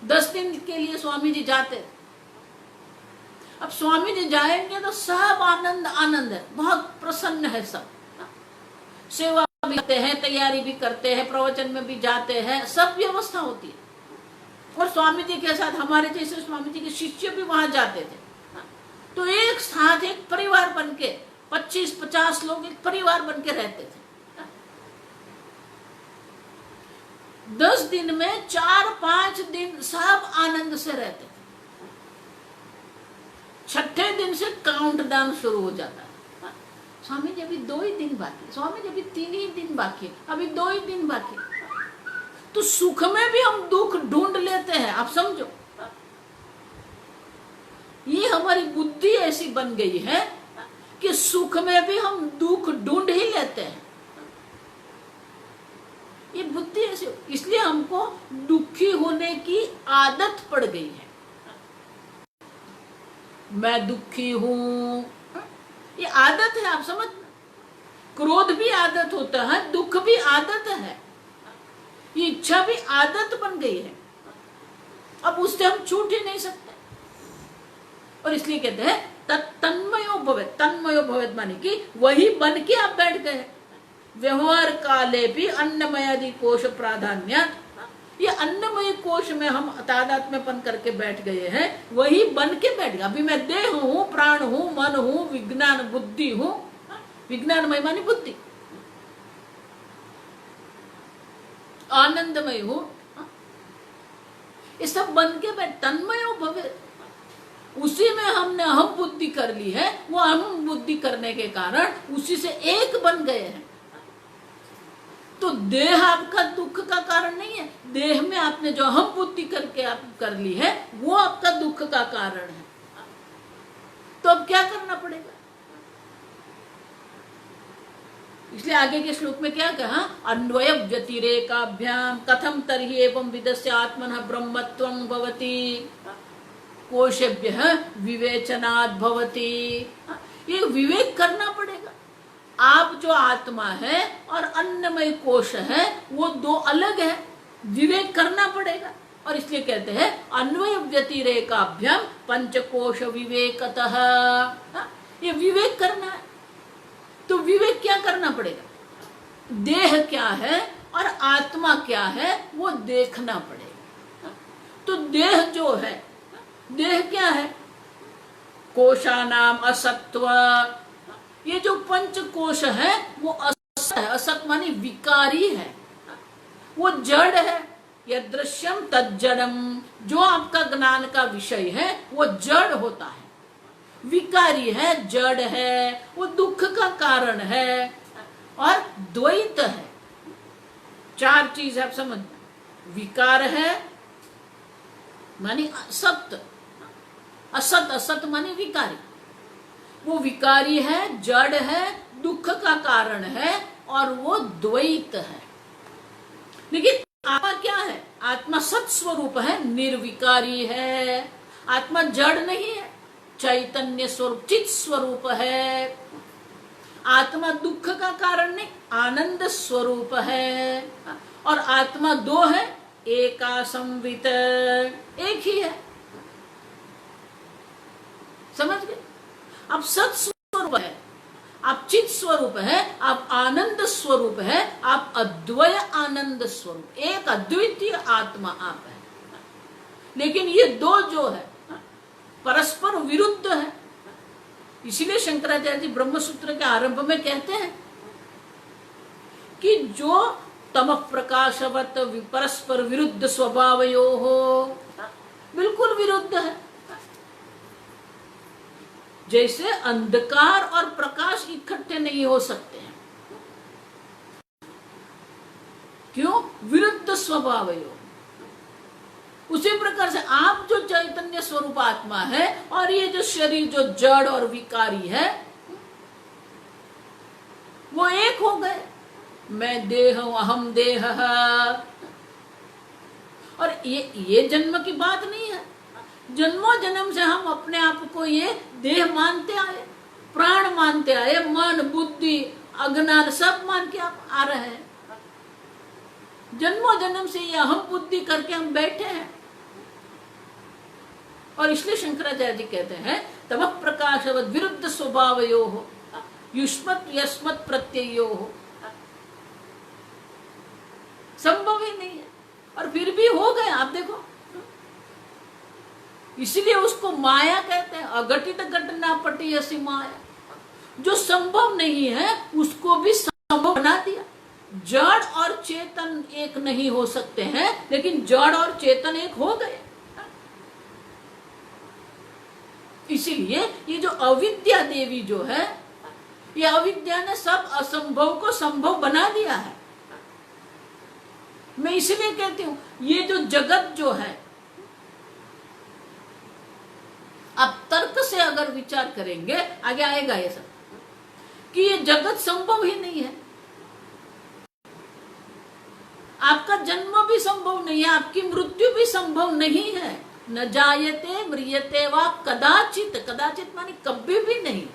S1: 10 दिन के लिए स्वामी जी जाते थे। अब स्वामी जी जाएंगे तो सब आनंद आनंद है, बहुत प्रसन्न है सब। सेवा भी करते हैं, तैयारी भी करते हैं, प्रवचन में भी जाते हैं, सब व्यवस्था होती है। और स्वामी जी के साथ हमारे जैसे स्वामी जी के शिष्य भी वहां जाते थे। तो एक साथ एक परिवार बनके 25-50 लोग एक परिवार बनके रहते थे। 10 दिन में 4-5 दिन सब आनंद से रहते थे। छठे दिन से काउंटडाउन शुरू हो जाता है। स्वामी जी अभी 2 ही दिन बाकी, स्वामी जी अभी 3 ही दिन बाकी, अभी 2 ही दिन बाकी। तो सुख में भी हम दुख ढूंढ लेते हैं। आप समझो, ये हमारी बुद्धि ऐसी बन गई है कि सुख में भी हम दुख ढूंढ ही लेते हैं। ये बुद्धि ऐसी, इसलिए हमको दुखी होने की आदत पड़ गई है। मैं दुखी हूं, ये आदत है। आप समझ, क्रोध भी आदत होता है, दुख भी आदत है, ये इच्छा भी आदत बन गई है। अब उससे हम छूट ही नहीं सकते। और इसलिए कहते हैं तन्मयो भवेत्। तन्मयो भवेत् माने कि वही बन के आप बैठ गए। व्यवहार काले भी अन्नमयादि कोश प्राधान्यात्, ये अन्नमय कोश में हम तादात्म्यपन करके बैठ गए हैं, वही बन के बैठ गया। अभी मैं देह हूं, प्राण हूं, मन हूं, विज्ञान बुद्धि हूं। विज्ञानमय मानी बुद्धि, आनंदमय हूं, ये सब बन के बैठ। तन्मयो भवेत्, उसी में हमने अहम बुद्धि कर ली है। वो अहम बुद्धि करने के कारण उसी से एक बन गए हैं। तो देह आपका दुख का कारण नहीं है। देह में आपने जो अहम बुद्धि करके आप कर ली है, वो आपका दुख का कारण है। तो अब क्या करना पड़ेगा? इसलिए आगे के श्लोक में क्या कहा? अन्वय व्यतिरेकाभ्याम कथम तर्हि एवं विदस्य आत्मनः ब्रह्मत्वं भवति कोशेभ्यः विवेचनात् भवति। ये विवेक करना पड़ेगा। आप जो आत्मा है और अन्नमय कोश है, वो 2 अलग है। विवेक करना पड़ेगा। और इसलिए कहते हैं अन्वय व्यतिरेकाभ्याम पंचकोश विवेकतः। ये विवेक करना है। तो विवेक क्या करना पड़ेगा? देह क्या है और आत्मा क्या है, वो देखना पड़ेगा। तो देह जो है, देह क्या है? कोशानाम असत्व। ये जो पंच कोश है वो असत है। असत मानी विकारी है, वो जड़ है। यह दृश्यम तज्जड़म, जो आपका ज्ञान का विषय है वो जड़ होता है, विकारी है, जड़ है, वो दुख का कारण है और द्वैत है। 4 चीज आप समझ, विकार है मानी असत, असत असत मानी विकारी। वो विकारी है, जड़ है, दुख का कारण है और वो द्वैत है। लेकिन आत्मा क्या है? आत्मा सत स्वरूप है, निर्विकारी है। आत्मा जड़ नहीं है, चैतन्य स्वरूप, चित स्वरूप है। आत्मा दुख का कारण नहीं, आनंद स्वरूप है। और आत्मा 2 है, एका संवित, एक ही है। समझ गए? आप सत स्वरूप है, आप चित स्वरूप है, आप आनंद स्वरूप है, आप अद्वय आनंद स्वरूप, एक अद्वितीय आत्मा आप है। लेकिन ये दो जो है परस्पर विरुद्ध है। इसीलिए शंकराचार्य जी ब्रह्मसूत्र के आरंभ में कहते हैं कि जो तमः प्रकाशवत परस्पर विरुद्ध स्वभावयो हो, बिल्कुल विरुद्ध है। जैसे अंधकार और प्रकाश इकट्ठे नहीं हो सकते हैं। क्यों? विरुद्ध स्वभावयो। उसी प्रकार से आप जो चैतन्य स्वरूप आत्मा है और ये जो शरीर जो जड़ और विकारी है, वो एक हो गए। मैं देह हूं, अहम देह। और ये जन्म की बात नहीं है। जन्मों जन्म से हम अपने आप को ये देह मानते आए, प्राण मानते आए, मन बुद्धि अज्ञान सब मान के आप आ रहे हैं। जन्मों जन्म से ये अहम बुद्धि करके हम बैठे हैं। और इसलिए शंकराचार्य जी कहते हैं तमः प्रकाशवत विरुद्ध स्वभावयो हो, युष्मत् यस्मत् प्रत्ययो हो। संभव ही नहीं है, और फिर भी हो गए। आप देखो, इसलिए उसको माया कहते हैं। अघटित घटना पटी ऐसी माया, जो संभव नहीं है उसको भी संभव बना दिया। जड़ और चेतन एक नहीं हो सकते हैं, लेकिन जड़ और चेतन एक हो गए। इसीलिए ये जो अविद्या देवी जो है, ये अविद्या ने सब असंभव को संभव बना दिया है। मैं इसलिए कहती हूं ये जो जगत जो है, आप तर्क से अगर विचार करेंगे आगे आएगा ये सब, कि ये जगत संभव ही नहीं है। आपका जन्म भी संभव नहीं है, आपकी मृत्यु भी संभव नहीं है। न जायते म्रियते वा कदाचित। कदाचित मानी कभी भी नहीं।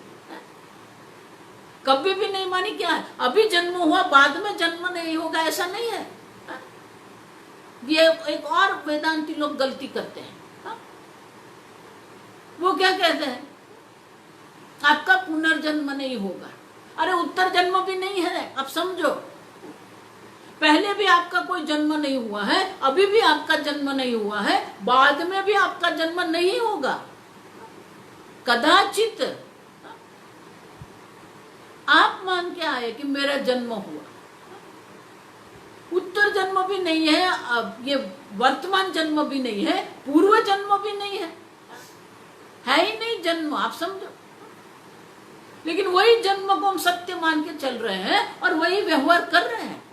S1: कभी भी नहीं मानी क्या है? अभी जन्म हुआ, बाद में जन्म नहीं होगा, ऐसा नहीं है। ये एक और वेदांती लोग गलती करते हैं। वो क्या कहते हैं? आपका पुनर्जन्म नहीं होगा। अरे उत्तर जन्म भी नहीं है। अब समझो, पहले भी आपका कोई जन्म नहीं हुआ है, अभी भी आपका जन्म नहीं हुआ है, बाद में भी आपका जन्म नहीं होगा। कदाचित आप मान के आए कि मेरा जन्म हुआ। उत्तर जन्म भी नहीं है, अब ये वर्तमान जन्म भी नहीं है, पूर्व जन्म भी नहीं है ही नहीं जन्म। आप समझो, लेकिन वही जन्म को हम सत्य मान के चल रहे हैं और वही व्यवहार कर रहे हैं।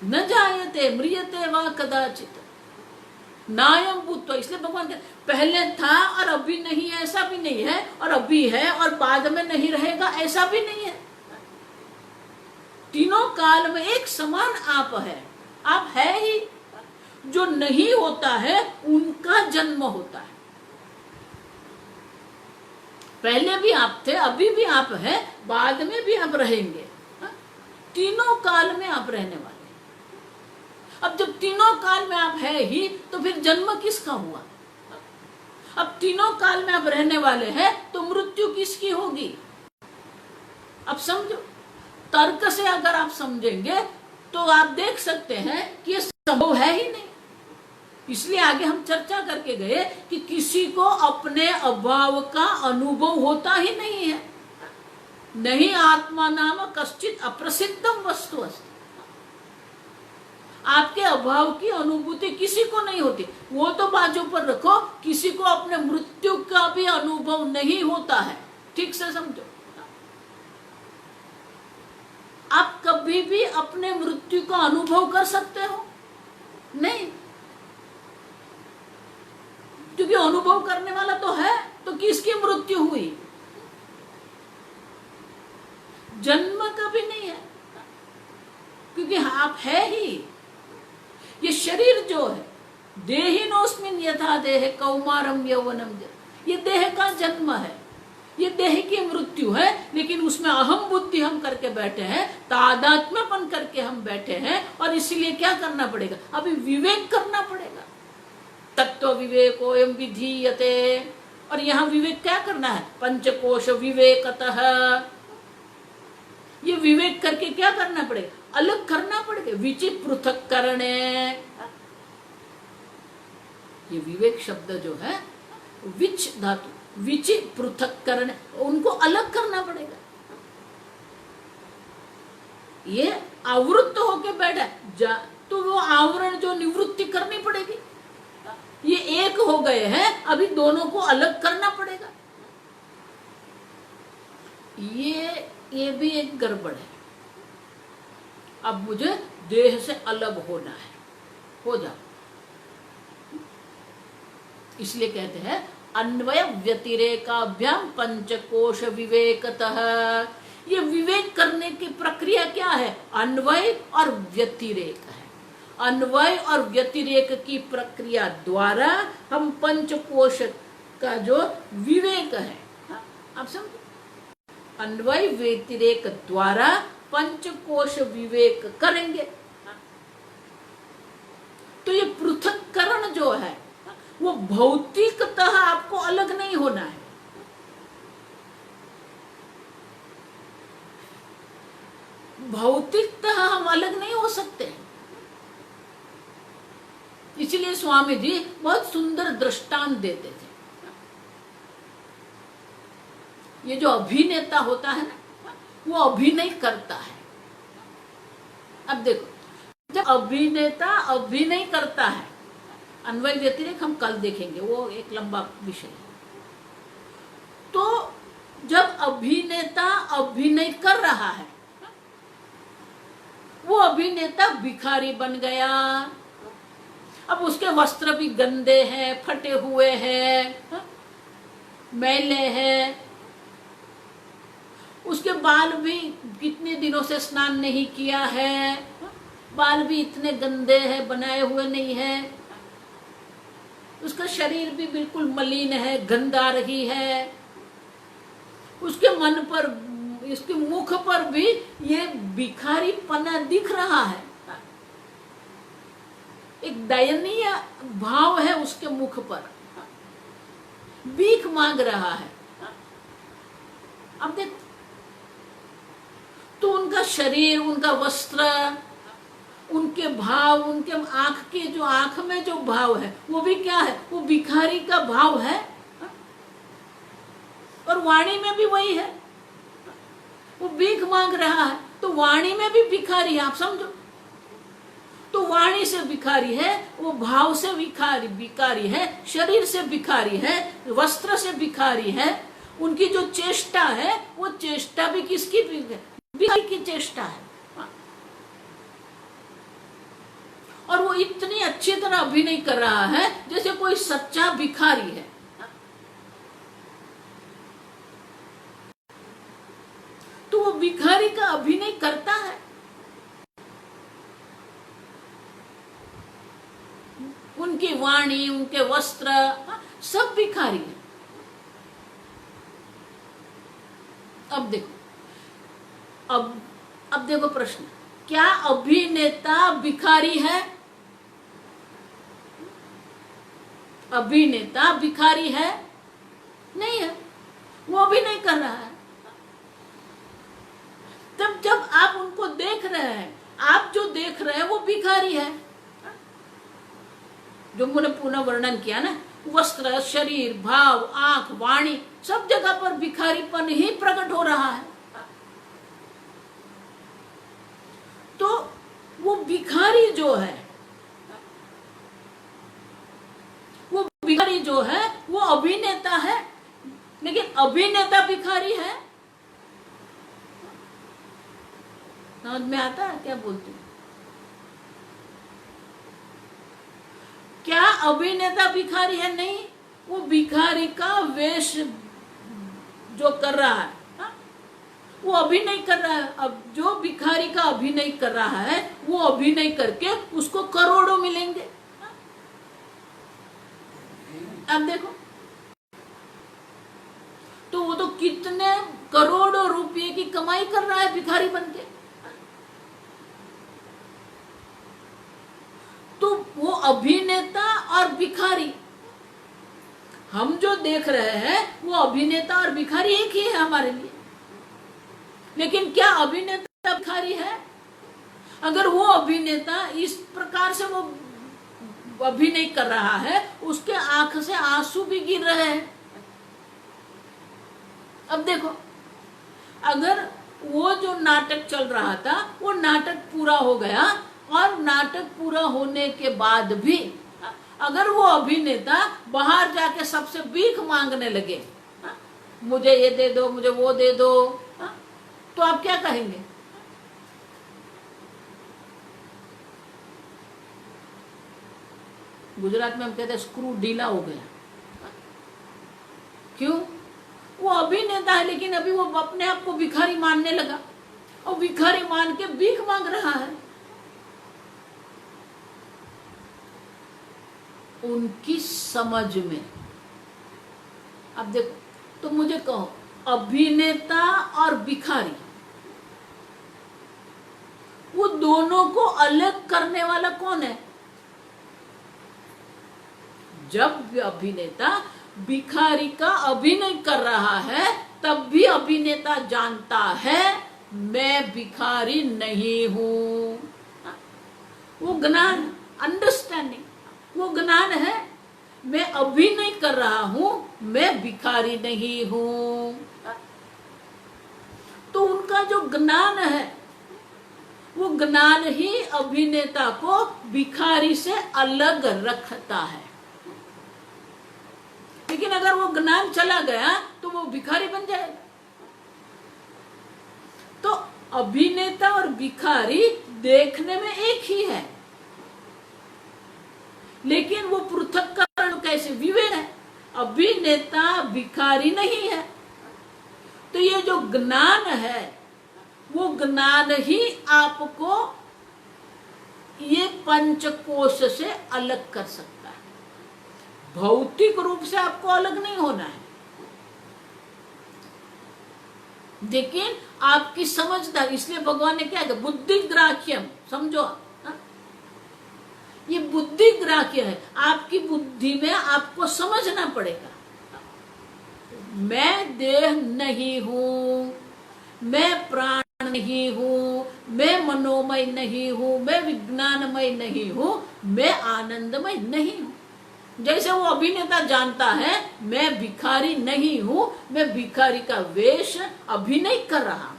S1: न जायते म्रियते वा कदाचित नायम भूत्वा। इसलिए भगवान कहते पहले था और अभी नहीं है, ऐसा भी नहीं है, और अभी है और बाद में नहीं रहेगा, ऐसा भी नहीं है। तीनों काल में एक समान आप है। आप है ही। जो नहीं होता है उनका जन्म होता है। पहले भी आप थे, अभी भी आप है, बाद में भी आप रहेंगे। तीनों काल में आप रहने वाले। अब जब तीनों काल में आप है ही, तो फिर जन्म किसका हुआ? अब तीनों काल में आप रहने वाले हैं, तो मृत्यु किसकी होगी? अब समझो, तर्क से अगर आप समझेंगे तो आप देख सकते हैं कि ये संभव है ही नहीं। इसलिए आगे हम चर्चा करके गए कि किसी को अपने अभाव का अनुभव होता ही नहीं है। नहीं आत्मा नाम कश्चित अप्रसिद्धम वस्तु अस्ति। आपके अभाव की अनुभूति किसी को नहीं होती। वो तो बाजू पर रखो, किसी को अपने मृत्यु का भी अनुभव नहीं होता है। ठीक से समझो, आप कभी भी अपने मृत्यु का अनुभव कर सकते हो? नहीं, क्योंकि अनुभव करने वाला तो है, तो किसकी मृत्यु हुई? जन्म कभी नहीं है, क्योंकि आप है ही। ये शरीर जो है, देहिनोस्मिन् यथा देह कौमारम यौवनम, ये देह का जन्म है, ये देह की मृत्यु है। लेकिन उसमें अहम बुद्धि हम करके बैठे हैं, तादात्म्यपन करके हम बैठे हैं, और इसीलिए क्या करना पड़ेगा? अभी विवेक करना पड़ेगा। तत्व विवेकोयम विधीयते। और यहाँ विवेक क्या करना है? पंचकोश विवेकतः। ये विवेक करके क्या करना पड़ेगा? अलग करना पड़ेगा। विचि पृथक करणे, ये विवेक शब्द जो है विच धातु, विचि पृथक करणे, उनको अलग करना पड़ेगा। ये आवृत्त होके बैठा जा, तो वो आवरण जो निवृत्ति करनी पड़ेगी। ये एक हो गए हैं, अभी दोनों को अलग करना पड़ेगा। ये भी एक गड़बड़ है। अब मुझे देह से अलग होना है, हो जाओ। इसलिए कहते हैं अन्वय व्यतिरेकाभ्याम पंचकोश विवेकतः। ये विवेक करने की प्रक्रिया क्या है? अन्वय और व्यतिरेक है। अन्वय और व्यतिरेक की प्रक्रिया द्वारा हम पंचकोश का जो विवेक है, आप समझो, अन्वय व्यतिरेक द्वारा पंचकोश विवेक करेंगे। तो ये पृथक्करण जो है वो भौतिकतः आपको अलग नहीं होना है। भौतिकतः हम अलग नहीं हो सकते। इसलिए स्वामी जी बहुत सुंदर दृष्टांत देते थे। ये जो अभिनेता होता है ना, वो अभिनय करता है। अब देखो, जब अभिनेता अभिनय करता है, अन्वय व्यतिरेक हम कल देखेंगे, वो एक लंबा विषय है। तो जब अभिनेता अभिनय कर रहा है, वो अभिनेता भिखारी बन गया। अब उसके वस्त्र भी गंदे हैं, फटे हुए हैं, मैले हैं, उसके बाल भी कितने दिनों से स्नान नहीं किया है, बाल भी इतने गंदे हैं, बनाए हुए नहीं है, उसका शरीर भी बिल्कुल मलिन है, गंध आ रही है, उसके मन पर, इसके मुख पर भी ये भिखारीपना दिख रहा है। एक दयनीय भाव है उसके मुख पर, भीख मांग रहा है। अब देख, तो उनका शरीर, उनका वस्त्र, उनके भाव, उनके आंख के जो, आंख में जो भाव है वो भी क्या है? वो भिखारी का भाव है। और वाणी में भी वही है, वो भीख मांग रहा है, तो वाणी में भी भिखारी है, आप समझो। तो वाणी से भिखारी है, वो भाव से भिखारी है, शरीर से भिखारी है, वस्त्र से भिखारी है, उनकी जो चेष्टा है वो चेष्टा भी किसकी? भिखारी की चेष्टा है। और वो इतनी अच्छी तरह अभिनय कर रहा है जैसे कोई सच्चा भिखारी है। तो वो भिखारी का अभिनय करता है। उनकी वाणी, उनके वस्त्र, सब भिखारी है। अब देखो, अब देखो प्रश्न, क्या अभिनेता भिखारी है? अभिनेता भिखारी है? नहीं है, वो अभिनय कर रहा है। तब जब आप उनको देख रहे हैं, आप जो देख रहे हैं वो भिखारी है। जो मैंने पुनः वर्णन किया ना, वस्त्र, शरीर, भाव, आंख, वाणी, सब जगह पर भिखारीपन ही प्रकट हो रहा है। तो वो भिखारी जो है, वो भिखारी जो है वो अभिनेता है, लेकिन अभिनेता भिखारी है। समझ में आता है क्या बोलती हूँ? क्या अभिनेता भिखारी है? नहीं, वो भिखारी का वेश जो कर रहा है, वो अभिनय कर रहा है। अब जो भिखारी का अभिनय कर रहा है, वो अभिनय करके उसको करोड़ों मिलेंगे। अब देखो, तो वो तो कितने करोड़ों रुपए की कमाई कर रहा है भिखारी बनके। तो वो अभिनेता और भिखारी हम जो देख रहे हैं वो अभिनेता और भिखारी एक ही है हमारे लिए। लेकिन क्या अभिनेता भिखारी है? अगर वो अभिनेता इस प्रकार से वो अभिनय कर रहा है, उसके आंख से आंसू भी गिर रहे हैं। अब देखो, अगर वो जो नाटक चल रहा था वो नाटक पूरा हो गया, और नाटक पूरा होने के बाद भी अगर वो अभिनेता बाहर जाके सबसे भीख मांगने लगे, मुझे ये दे दो, मुझे वो दे दो, तो आप क्या कहेंगे? गुजरात में हम कहते हैं स्क्रू ढीला हो गया। क्यों? वो अभिनेता है, लेकिन अभी वो अपने आप को भिखारी मानने लगा, और भिखारी मान के भीख मांग रहा है। उनकी समझ में, अब देखो, तो मुझे कहो, अभिनेता और भिखारी, वो दोनों को अलग करने वाला कौन है? जब अभिनेता भिखारी का अभिनय कर रहा है, तब भी अभिनेता जानता है मैं भिखारी नहीं हूं। वो ज्ञान, अंडरस्टैंडिंग, वो ज्ञान है। मैं अभिनय कर रहा हूं, मैं भिखारी नहीं हूं। तो उनका जो ज्ञान है, वो ज्ञान ही अभिनेता को भिखारी से अलग रखता है। लेकिन अगर वो ज्ञान चला गया तो वो भिखारी बन जाएगा। तो अभिनेता और भिखारी देखने में एक ही है, लेकिन वो पृथक्करण कैसे, विवेक है। अभिनेता भिखारी नहीं है। तो ये जो ज्ञान है, वो ज्ञान ही आपको ये पंचकोश से अलग कर सकता है। भौतिक रूप से आपको अलग नहीं होना है, लेकिन आपकी समझदारी, इसलिए भगवान ने क्या कहा, बुद्धि ग्राह्यम, समझो, ये बुद्धि ग्राह्य है। आपकी बुद्धि में आपको समझना पड़ेगा, मैं देह नहीं हूं, मैं प्राण नहीं हूं, मैं मनोमय नहीं हूं, मैं विज्ञानमय नहीं हूं, मैं आनंदमय नहीं हूं। जैसे वो अभिनेता जानता है मैं भिखारी नहीं हूं, मैं भिखारी का वेश अभिनय कर रहा हूं,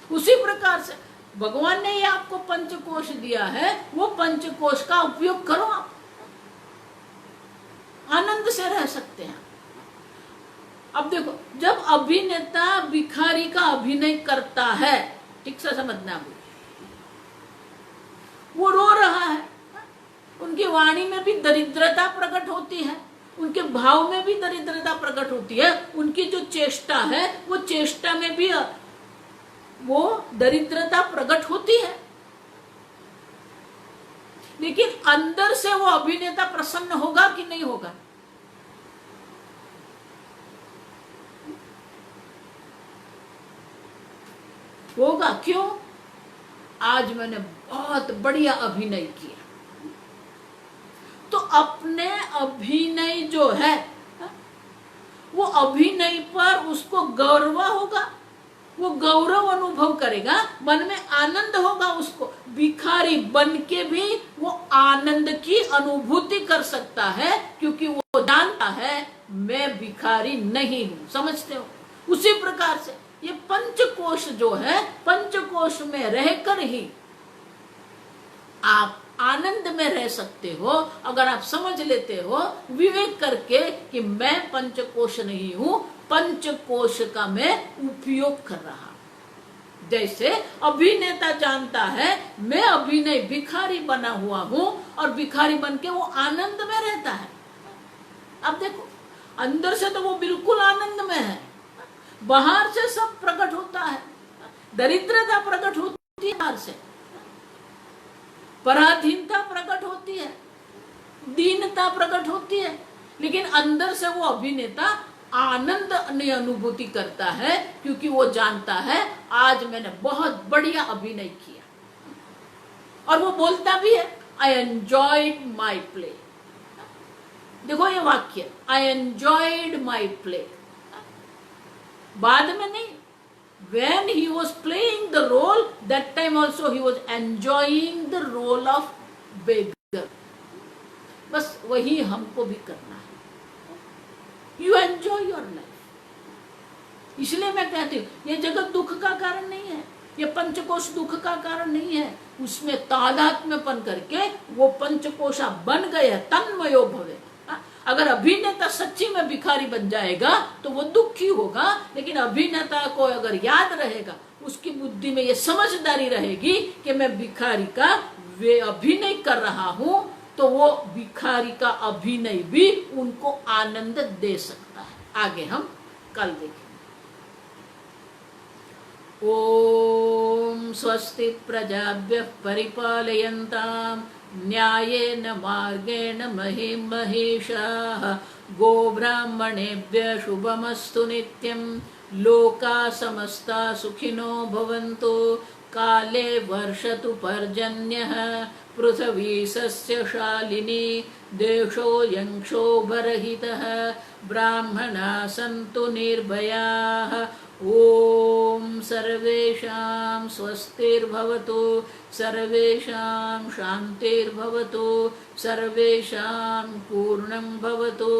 S1: उसी प्रकार से भगवान ने ये आपको पंचकोश दिया है, वो पंचकोश का उपयोग करो, आप आनंद से रह सकते हैं। अब देखो, जब अभिनेता भिखारी का अभिनय करता है, ठीक से समझना, वो रो रहा है, उनकी वाणी में भी दरिद्रता प्रकट होती है, उनके भाव में भी दरिद्रता प्रकट होती है, उनकी जो चेष्टा है वो चेष्टा में भी वो दरिद्रता प्रकट होती है। लेकिन अंदर से वो अभिनेता प्रसन्न होगा कि नहीं होगा? होगा। क्यों? आज मैंने बहुत बढ़िया अभिनय किया, तो अपने अभिनय जो है, वो अभिनय पर उसको गौरव होगा, वो गौरव अनुभव करेगा, मन में आनंद होगा उसको। भिखारी बन के भी वो आनंद की अनुभूति कर सकता है, क्योंकि वो जानता है मैं भिखारी नहीं हूं। समझते हो? उसी प्रकार से ये पंचकोश जो है, पंचकोश में रहकर ही आप आनंद में रह सकते हो, अगर आप समझ लेते हो विवेक करके कि मैं पंचकोश नहीं हूं, पंचकोश का मैं उपयोग कर रहा हूं। जैसे अभिनेता जानता है मैं अभिनय भिखारी बना हुआ हूं, और भिखारी बन के वो आनंद में रहता है। अब देखो, अंदर से तो वो बिल्कुल आनंद में है, बाहर से सब प्रकट होता है, दरिद्रता प्रकट होती है, बाहर से पराधीनता प्रकट होती है, दीनता प्रकट होती है, लेकिन अंदर से वो अभिनेता आनंद अनुभूति करता है, क्योंकि वो जानता है आज मैंने बहुत बढ़िया अभिनय किया। और वो बोलता भी है, आई एंजॉयड माई प्ले। देखो ये वाक्य, आई एंजॉयड माई प्ले, बाद में नहीं, when he was playing the role, that time also he was enjoying the role of beggar. बस वही हमको भी करना है, you enjoy your life. इसलिए मैं कहती हूँ ये जगत दुख का कारण नहीं है, ये पंचकोश दुख का कारण नहीं है, उसमें तादात्म्यपन करके वो पंचकोशा बन गए, तन्मयो भवे। अगर अभिनेता सच्ची में भिखारी बन जाएगा तो वो दुखी होगा, लेकिन अभिनेता को अगर याद रहेगा, उसकी बुद्धि में ये समझदारी रहेगी कि मैं भिखारी का वे अभिनय कर रहा हूं, तो वो भिखारी का अभिनय भी उनको आनंद दे सकता है। आगे हम कल देखेंगे। ओम स्वस्ति प्रजाभ्यः परिपालयन्ताम् न्यायेन मार्गेण महीं महिषाः गोब्राह्मणेभ्यः शुभमस्तु नित्यं लोकाः समस्ताः सुखिनो भवन्तु काले वर्षतु पर्जन्यः पृथिवी सस्यशालिनी देशोऽयं क्षोभरहितः ब्राह्मणाः सन्तु निर्भयाः ओम सर्वेषां स्वस्तिर्भवतु सर्वेषां शान्तिर्भवतु सर्वेषां पूर्णं भवतु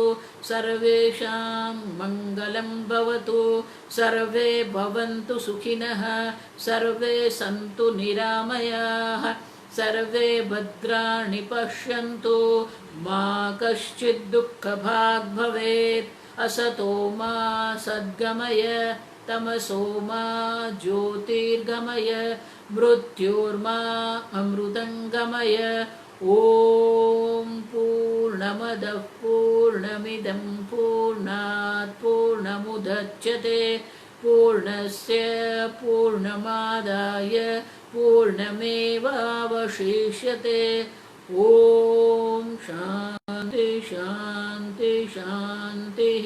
S1: सर्वेषां मङ्गलं भवतु सर्वे भवन्तु सुखिनः सर्वे सन्तु निरामयाः सर्वे भद्राणि पश्यन्तु मा कश्चित् दुःखभाग् भवेत् असतो मा सद्गमय तमसो मा ज्योतिर्गमय मृत्योर्मा अमृतंगमय ओम पूर्णमदः पूर्णमिदं पूर्णात् पूर्णमुदच्यते पूर्णस्य पूर्णमादाय पूर्णमेवावशिष्यते ओम शांति शांति शांतिः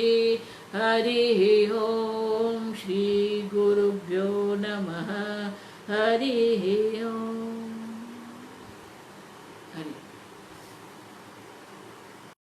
S1: हरिः ओम श्री गुरुभ्यो नमः हरिः